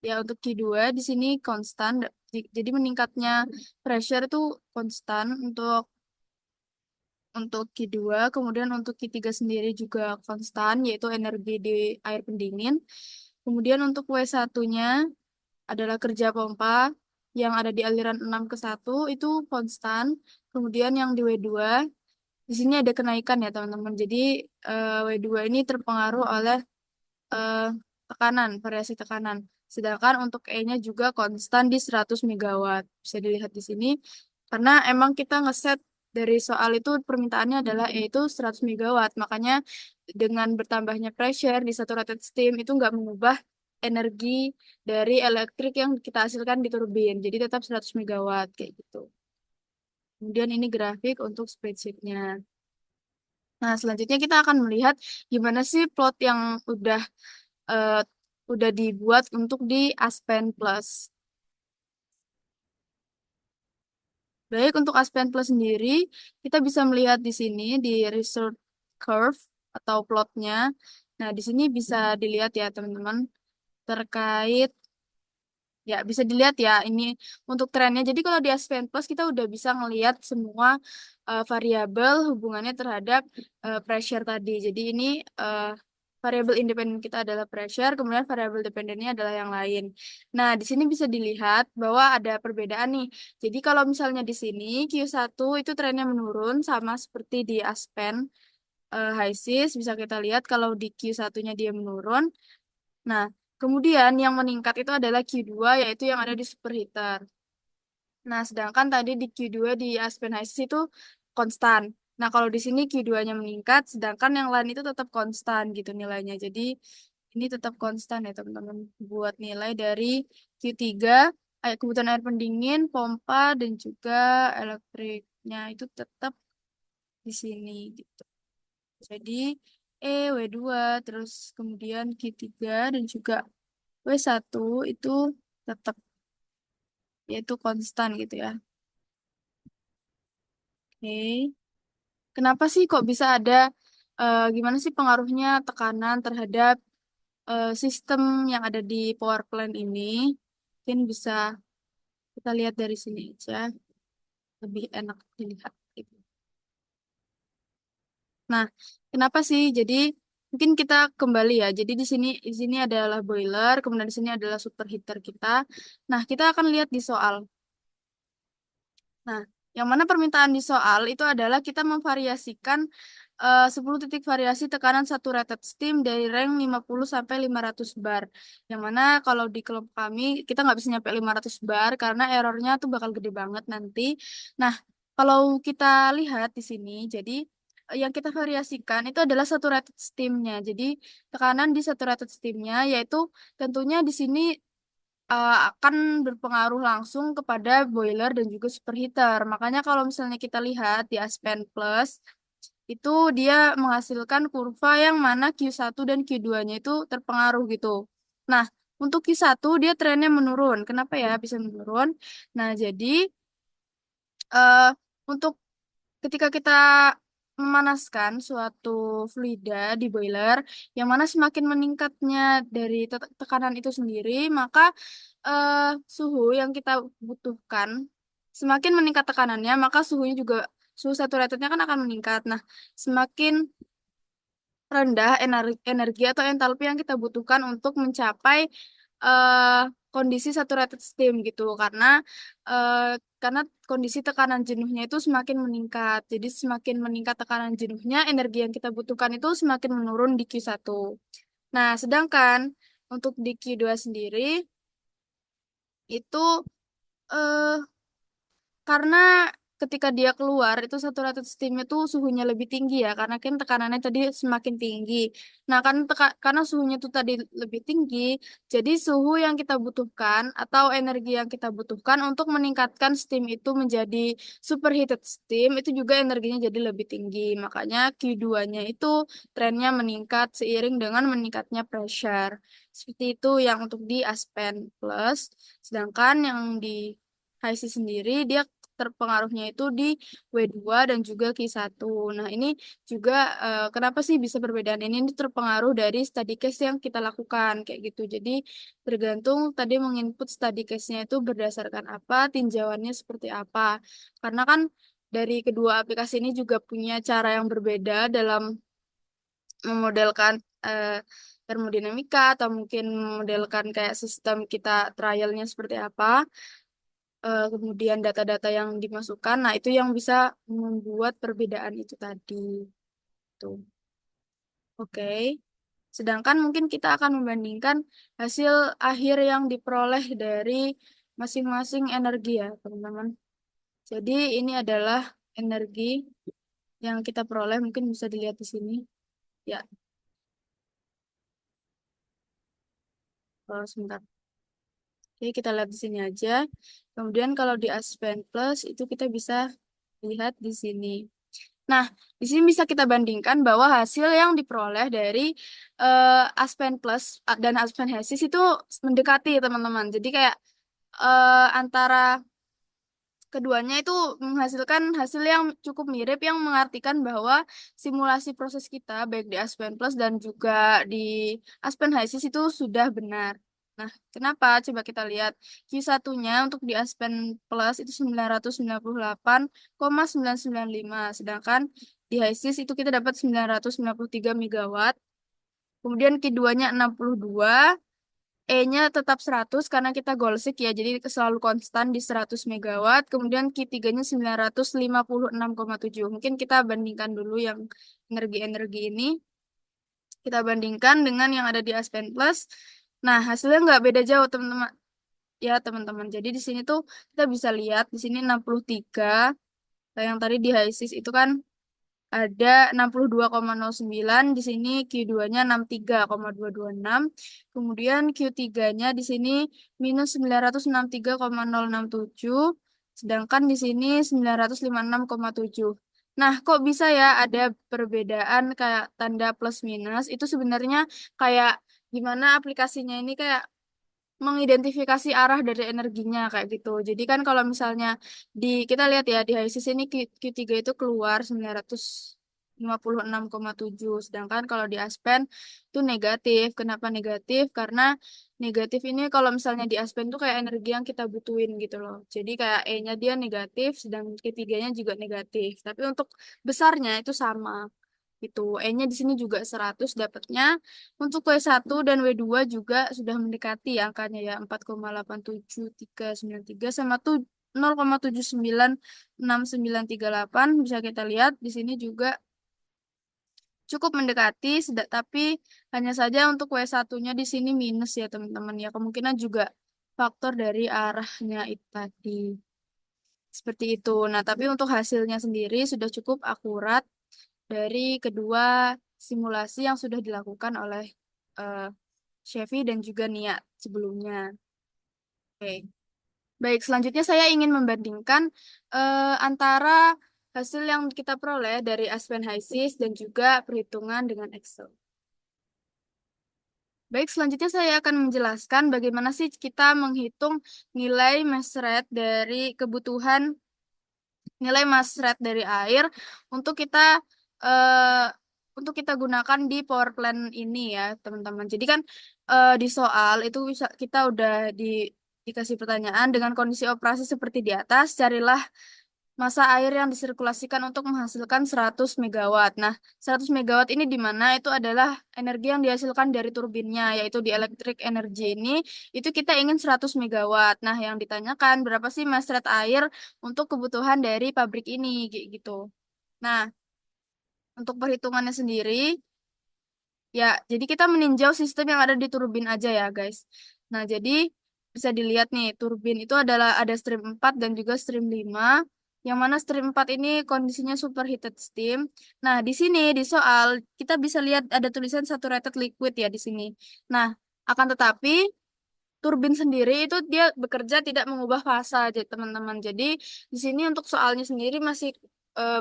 ya, untuk Q2 di sini konstan. Jadi meningkatnya pressure itu konstan untuk Q2. Kemudian untuk Q3 sendiri juga konstan, yaitu energi di air pendingin. Kemudian untuk W1-nya adalah kerja pompa yang ada di aliran 6 ke 1 itu konstan. Kemudian yang di W2, di sini ada kenaikan ya teman-teman. Jadi W2 ini terpengaruh oleh eh, variasi tekanan. Sedangkan untuk E-nya juga konstan di 100 megawatt. Bisa dilihat di sini. Karena emang kita ngeset dari soal itu permintaannya adalah E itu 100 megawatt. Makanya dengan bertambahnya pressure di saturated steam itu nggak mengubah energi dari elektrik yang kita hasilkan di turbin. Jadi tetap 100 megawatt kayak gitu. Kemudian ini grafik untuk spreadsheet-nya. Nah, selanjutnya kita akan melihat gimana sih plot yang eh, udah dibuat untuk di Aspen Plus. Baik, untuk Aspen Plus sendiri, kita bisa melihat di sini di result curve atau plotnya. Nah, di sini bisa dilihat ya teman-teman terkait. Ya, bisa dilihat ya ini untuk trennya. Jadi kalau di Aspen Plus kita udah bisa ngelihat semua variabel hubungannya terhadap pressure tadi. Jadi ini variabel independen kita adalah pressure, kemudian variabel dependennya adalah yang lain. Nah, di sini bisa dilihat bahwa ada perbedaan nih. Jadi kalau misalnya di sini Q1 itu trennya menurun sama seperti di Aspen HISIS bisa kita lihat kalau di Q1-nya dia menurun. Nah, kemudian yang meningkat itu adalah Q2 yaitu yang ada di superheater. Nah, sedangkan tadi di Q2 di Aspen Isis itu konstan. Nah, kalau di sini Q2-nya meningkat, sedangkan yang lain itu tetap konstan gitu nilainya. Jadi, ini tetap konstan ya teman-teman. Buat nilai dari Q3, kebutuhan air pendingin, pompa, dan juga elektriknya itu tetap di sini gitu. Jadi, W2, terus kemudian Q3 dan juga W1 itu tetap yaitu konstan gitu ya. Oke. Kenapa sih kok bisa ada gimana sih pengaruhnya tekanan terhadap sistem yang ada di power plant ini? Mungkin bisa kita lihat dari sini aja, lebih enak dilihat gitu. Nah, kenapa sih? Jadi mungkin kita kembali ya. Jadi di sini adalah boiler, kemudian di sini adalah superheater kita. Nah, kita akan lihat di soal. Nah, yang mana permintaan di soal itu adalah kita memvariasikan 10 titik variasi tekanan saturated steam dari rank 50 sampai 500 bar. Yang mana kalau di kelompok kami kita nggak bisa nyampe 500 bar karena errornya tuh bakal gede banget nanti. Nah, kalau kita lihat di sini, jadi yang kita variasikan itu adalah saturated steam-nya. Jadi tekanan di saturated steam-nya yaitu tentunya di sini akan berpengaruh langsung kepada boiler dan juga superheater. Makanya kalau misalnya kita lihat di Aspen Plus, itu dia menghasilkan kurva yang mana Q1 dan Q2-nya itu terpengaruh gitu. Nah, untuk Q1 dia trennya menurun. Kenapa ya bisa menurun? Nah, jadi eh, untuk ketika kita memanaskan suatu fluida di boiler, yang mana semakin meningkatnya dari tekanan itu sendiri, maka eh, suhu yang kita butuhkan semakin meningkat tekanannya, maka suhunya juga suhu saturatednya kan akan meningkat. Nah, semakin rendah energi atau entalpi yang kita butuhkan untuk mencapai eh, kondisi saturated steam gitu eh, karena kondisi tekanan jenuhnya itu semakin meningkat. Jadi semakin meningkat tekanan jenuhnya, energi yang kita butuhkan itu semakin menurun di Q1. Nah, sedangkan untuk di Q2 sendiri itu eh, karena ketika dia keluar itu saturated steam itu suhunya lebih tinggi ya karena kan tekanannya tadi semakin tinggi. Nah, kan karena suhunya itu tadi lebih tinggi, jadi suhu yang kita butuhkan atau energi yang kita butuhkan untuk meningkatkan steam itu menjadi superheated steam itu juga energinya jadi lebih tinggi. Makanya Q2-nya itu trennya meningkat seiring dengan meningkatnya pressure. Seperti itu yang untuk di Aspen Plus. Sedangkan yang di HIC sendiri dia terpengaruhnya itu di W2 dan juga Q1. Nah, ini juga kenapa sih bisa perbedaan ini terpengaruh dari study case yang kita lakukan kayak gitu. Jadi tergantung tadi menginput study case-nya itu berdasarkan apa, tinjauannya seperti apa. Karena kan dari kedua aplikasi ini juga punya cara yang berbeda dalam memodelkan eh, termodinamika atau mungkin memodelkan kayak sistem kita trialnya seperti apa kemudian data-data yang dimasukkan. Nah, itu yang bisa membuat perbedaan itu tadi. Tuh. Oke. Sedangkan mungkin kita akan membandingkan hasil akhir yang diperoleh dari masing-masing energi ya, teman-teman. Jadi ini adalah energi yang kita peroleh, mungkin bisa dilihat di sini. Ya, Sebentar. Oke, kita lihat di sini aja. Kemudian kalau di Aspen Plus itu kita bisa lihat di sini. Nah, di sini bisa kita bandingkan bahwa hasil yang diperoleh dari Aspen Plus dan Aspen Hasis itu mendekati, teman-teman. Jadi kayak antara keduanya itu menghasilkan hasil yang cukup mirip yang mengartikan bahwa simulasi proses kita baik di Aspen Plus dan juga di Aspen HiSys itu sudah benar. Nah, kenapa? Coba kita lihat. Q1-nya untuk di Aspen Plus itu 998,995, sedangkan di HiSys itu kita dapat 993 megawatt. Kemudian Q2-nya 62, E-nya tetap 100 karena kita goalseek ya, jadi selalu konstan di 100 megawatt. Kemudian Q3-nya 956,7. Mungkin kita bandingkan dulu yang energi-energi ini. Kita bandingkan dengan yang ada di Aspen Plus. Nah, hasilnya nggak beda jauh, teman-teman. Ya, teman-teman. Jadi di sini tuh kita bisa lihat di sini 63. Nah, yang tadi di HiSys itu kan ada 62,09, di sini Q2-nya 63,226. Kemudian Q3-nya di sini minus 963,067, sedangkan di sini 956,7. Nah, kok bisa ya ada perbedaan kayak tanda plus minus? Itu sebenarnya kayak gimana aplikasinya ini kayak mengidentifikasi arah dari energinya kayak gitu. Jadi kan kalau misalnya kita lihat ya di HiSys ini Q3 itu keluar 956,7, sedangkan kalau di Aspen itu negatif. Kenapa negatif? Karena negatif ini kalau misalnya di Aspen tuh kayak energi yang kita butuhin gitu loh. Jadi kayak E-nya dia negatif, sedang Q3-nya juga negatif. Tapi untuk besarnya itu sama. Itu E-nya di sini juga 100 dapatnya. Untuk W1 dan W2 juga sudah mendekati angkanya ya, 4,87393 sama tuh 0,796938. Bisa kita lihat di sini juga cukup mendekati, tapi hanya saja untuk W1-nya di sini minus ya teman-teman ya. Kemungkinan juga faktor dari arahnya itu tadi. Seperti itu. Nah, tapi untuk hasilnya sendiri sudah cukup akurat dari kedua simulasi yang sudah dilakukan oleh eh, Chevy dan juga Nia sebelumnya. Oke. Baik, selanjutnya saya ingin membandingkan antara hasil yang kita peroleh dari Aspen HiSys dan juga perhitungan dengan Excel. Baik, selanjutnya saya akan menjelaskan bagaimana sih kita menghitung nilai mass rate dari kebutuhan nilai mass rate dari air untuk eh, kita gunakan di power plant ini ya, teman-teman. Jadi kan di soal itu bisa kita udah dikasih pertanyaan dengan kondisi operasi seperti di atas, carilah massa air yang disirkulasikan untuk menghasilkan 100 megawatt. Nah, 100 megawatt ini di mana itu adalah energi yang dihasilkan dari turbinnya, yaitu di electric energy ini, itu kita ingin 100 megawatt. Nah, yang ditanyakan berapa sih mass rate air untuk kebutuhan dari pabrik ini, kayak gitu. Nah, untuk perhitungannya sendiri, ya, jadi kita meninjau sistem yang ada di turbin aja ya, guys. Nah, jadi bisa dilihat nih, turbin itu adalah ada stream 4 dan juga stream 5. Yang mana stream 4 ini kondisinya superheated steam. Nah, di sini di soal kita bisa lihat ada tulisan saturated liquid ya di sini. Nah, akan tetapi turbin sendiri itu dia bekerja tidak mengubah fasa aja teman-teman. Jadi di sini untuk soalnya sendiri masih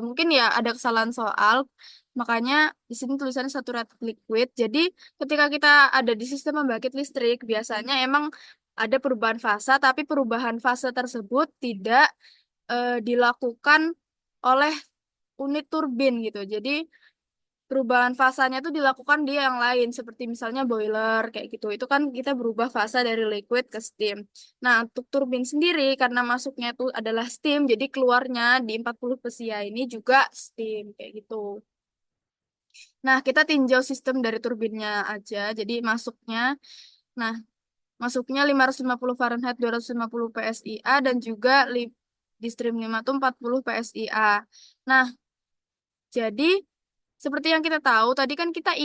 mungkin ya ada kesalahan soal. Makanya di sini tulisannya saturated liquid. Jadi ketika kita ada di sistem pembangkit listrik biasanya emang ada perubahan fasa, tapi perubahan fase tersebut tidak dilakukan oleh unit turbin gitu. Jadi perubahan fasanya itu dilakukan di yang lain seperti misalnya boiler kayak gitu. Itu kan kita berubah fasa dari liquid ke steam. Nah, untuk turbin sendiri karena masuknya itu adalah steam, jadi keluarnya di 40 PSI ini juga steam kayak gitu. Nah, kita tinjau sistem dari turbinnya aja. Jadi nah, masuknya 550 Fahrenheit 250 PSIA dan juga di stream 5 itu 40 PSIA. Nah, jadi seperti yang kita tahu, tadi kan kita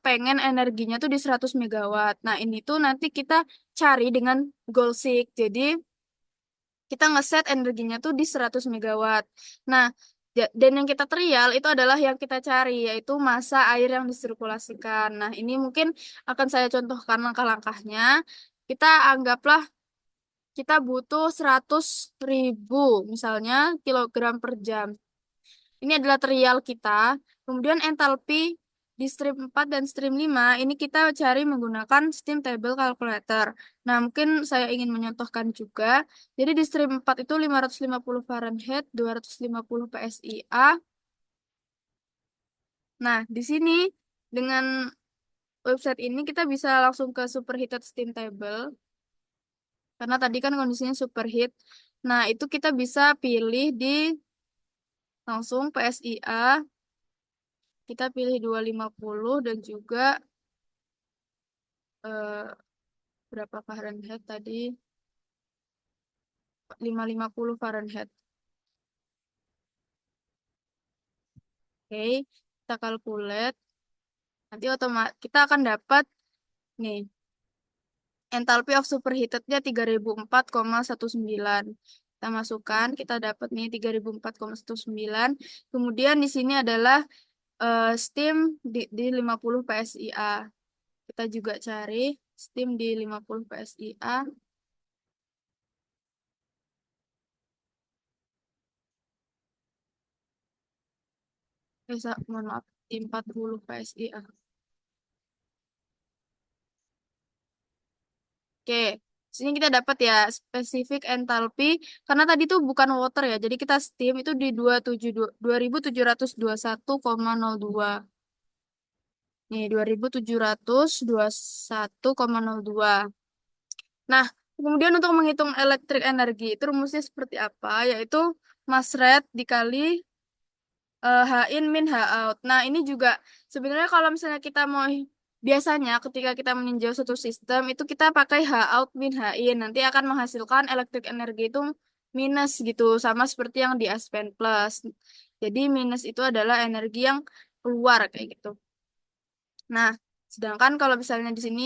pengen energinya tuh di 100 megawatt. Nah, ini tuh nanti kita cari dengan goal seek. Jadi, kita ngeset energinya tuh di 100 megawatt. Nah, Dan yang kita trial itu adalah yang kita cari, yaitu massa air yang disirkulasikan. Nah, ini mungkin akan saya contohkan langkah-langkahnya. Kita anggaplah kita butuh 100.000, misalnya kilogram per jam. Ini adalah trial kita. Kemudian entalpi di stream 4 dan stream 5 ini kita cari menggunakan steam table calculator. Nah, mungkin saya ingin menyontohkan juga. Jadi di stream 4 itu 550 Fahrenheit, 250 PSIA. Nah, di sini dengan website ini kita bisa langsung ke superheated steam table karena tadi kan kondisinya superheat. Nah, itu kita bisa pilih di langsung PSIA, kita pilih 250 dan juga eh, berapa Fahrenheit tadi? 550 Fahrenheit. Oke, kita calculate. Nanti otomatis kita akan dapat nih enthalpy of superheatednya 3004,19. Kita masukkan, kita dapat nih 3004,19. Kemudian di sini adalah steam di 50 PSIA. Kita juga cari steam di 50 PSIA. Mohon maaf, di 40 PSIA. Oke, sini kita dapat ya spesifik enthalpy karena tadi tuh bukan water ya. Jadi kita steam itu di 2721,02. Nih 2721,02. Nah, kemudian untuk menghitung elektrik energi itu rumusnya seperti apa? Yaitu mass rate dikali H in min H out. Nah, ini juga sebenarnya kalau misalnya kita mau biasanya ketika kita meninjau suatu sistem itu kita pakai H out min H in. Nanti akan menghasilkan elektrik energi itu minus gitu, sama seperti yang di Aspen Plus. Jadi minus itu adalah energi yang keluar kayak gitu. Nah, sedangkan kalau misalnya di sini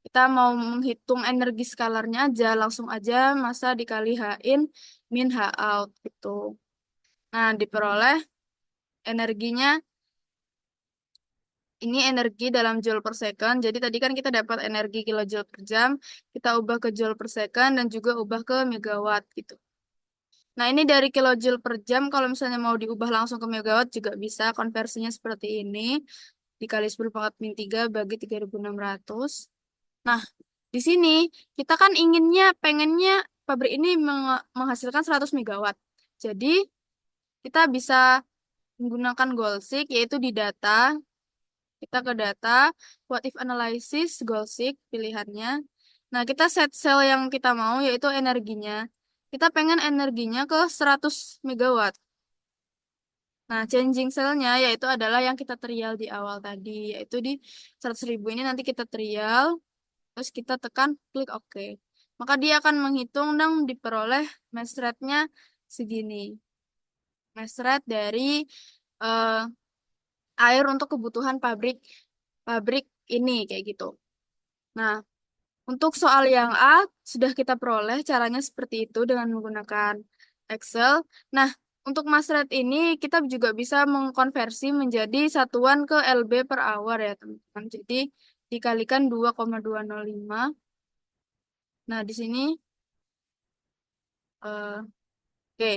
kita mau menghitung energi skalarnya aja, langsung aja massa dikali H in min H out gitu. Nah, diperoleh energinya. Ini energi dalam joule per second. Jadi tadi kan kita dapat energi kilojoule per jam, kita ubah ke joule per second dan juga ubah ke megawatt gitu. Nah, ini dari kilojoule per jam kalau misalnya mau diubah langsung ke megawatt juga bisa. Konversinya seperti ini. Dikali 10 pangkat min 3 bagi 3.600. Nah, di sini kita kan pengennya pabrik ini menghasilkan 100 megawatt. Jadi, kita bisa menggunakan goal-seek yaitu di data. Kita ke data, what if analysis, goal seek, pilihannya. Nah, kita set cell yang kita mau, yaitu energinya. Kita pengen energinya ke 100 megawatt. Nah, changing cell-nya yaitu adalah yang kita trial di awal tadi, yaitu di 100.000 ini nanti kita trial, terus kita tekan klik OK. Maka dia akan menghitung dan diperoleh mass rate-nya segini. Mass rate dari eh, air untuk kebutuhan pabrik pabrik ini kayak gitu. Nah, untuk soal yang A sudah kita peroleh caranya seperti itu dengan menggunakan Excel. Nah, untuk mass rate ini kita juga bisa mengkonversi menjadi satuan ke LB per hour ya, teman-teman. Jadi dikalikan 2,205. Nah, di sini oke.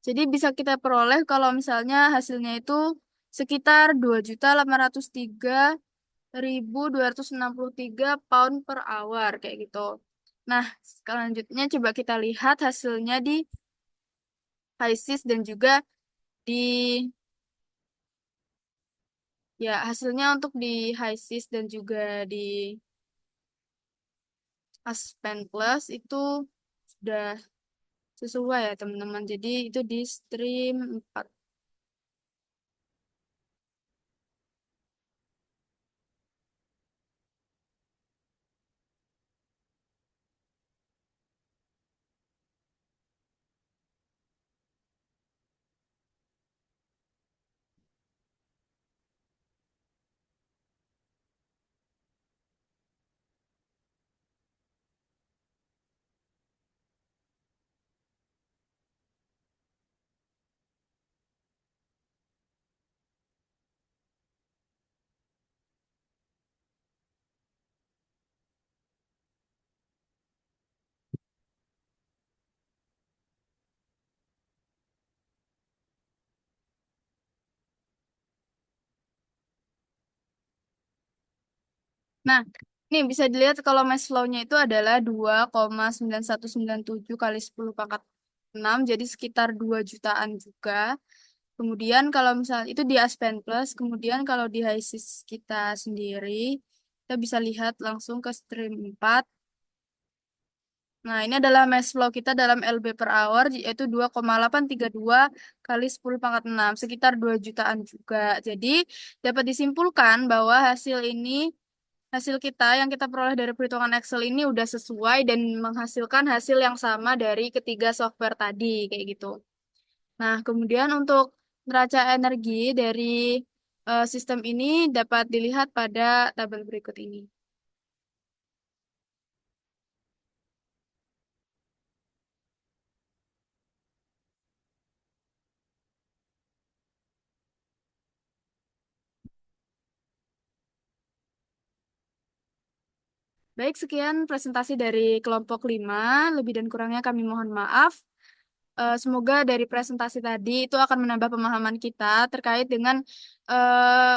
Jadi bisa kita peroleh kalau misalnya hasilnya itu sekitar 2.803.263 pound per hour kayak gitu. Nah, selanjutnya coba kita lihat hasilnya di HISIS dan juga di hasilnya untuk di HISIS dan juga di Aspen Plus itu sudah sesuai ya teman-teman. Jadi itu di stream 4. Nah, nih bisa dilihat kalau mass flow-nya itu adalah 2,9197 kali 10 pangkat 6, jadi sekitar 2 jutaan juga. Kemudian kalau misal itu di Aspen Plus, kemudian kalau di HISIS kita sendiri, kita bisa lihat langsung ke stream 4. Nah, ini adalah mass flow kita dalam LB per hour, yaitu 2,832 kali 10 pangkat 6, sekitar 2 jutaan juga. Jadi, dapat disimpulkan bahwa hasil kita yang kita peroleh dari perhitungan Excel ini udah sesuai dan menghasilkan hasil yang sama dari ketiga software tadi, kayak gitu. Nah, kemudian untuk neraca energi dari sistem ini dapat dilihat pada tabel berikut ini. Baik, sekian presentasi dari kelompok 5. Lebih dan kurangnya kami mohon maaf. Semoga dari presentasi tadi itu akan menambah pemahaman kita terkait dengan eh,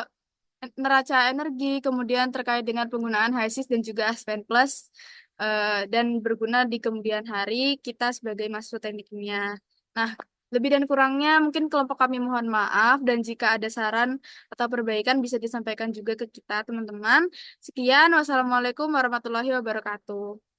neraca energi, kemudian terkait dengan penggunaan HISIS dan juga Aspen Plus, dan berguna di kemudian hari kita sebagai mahasiswa teknik kimia. Nah, lebih dan kurangnya mungkin kelompok kami mohon maaf, dan jika ada saran atau perbaikan bisa disampaikan juga ke kita, teman-teman. Sekian, wassalamualaikum warahmatullahi wabarakatuh.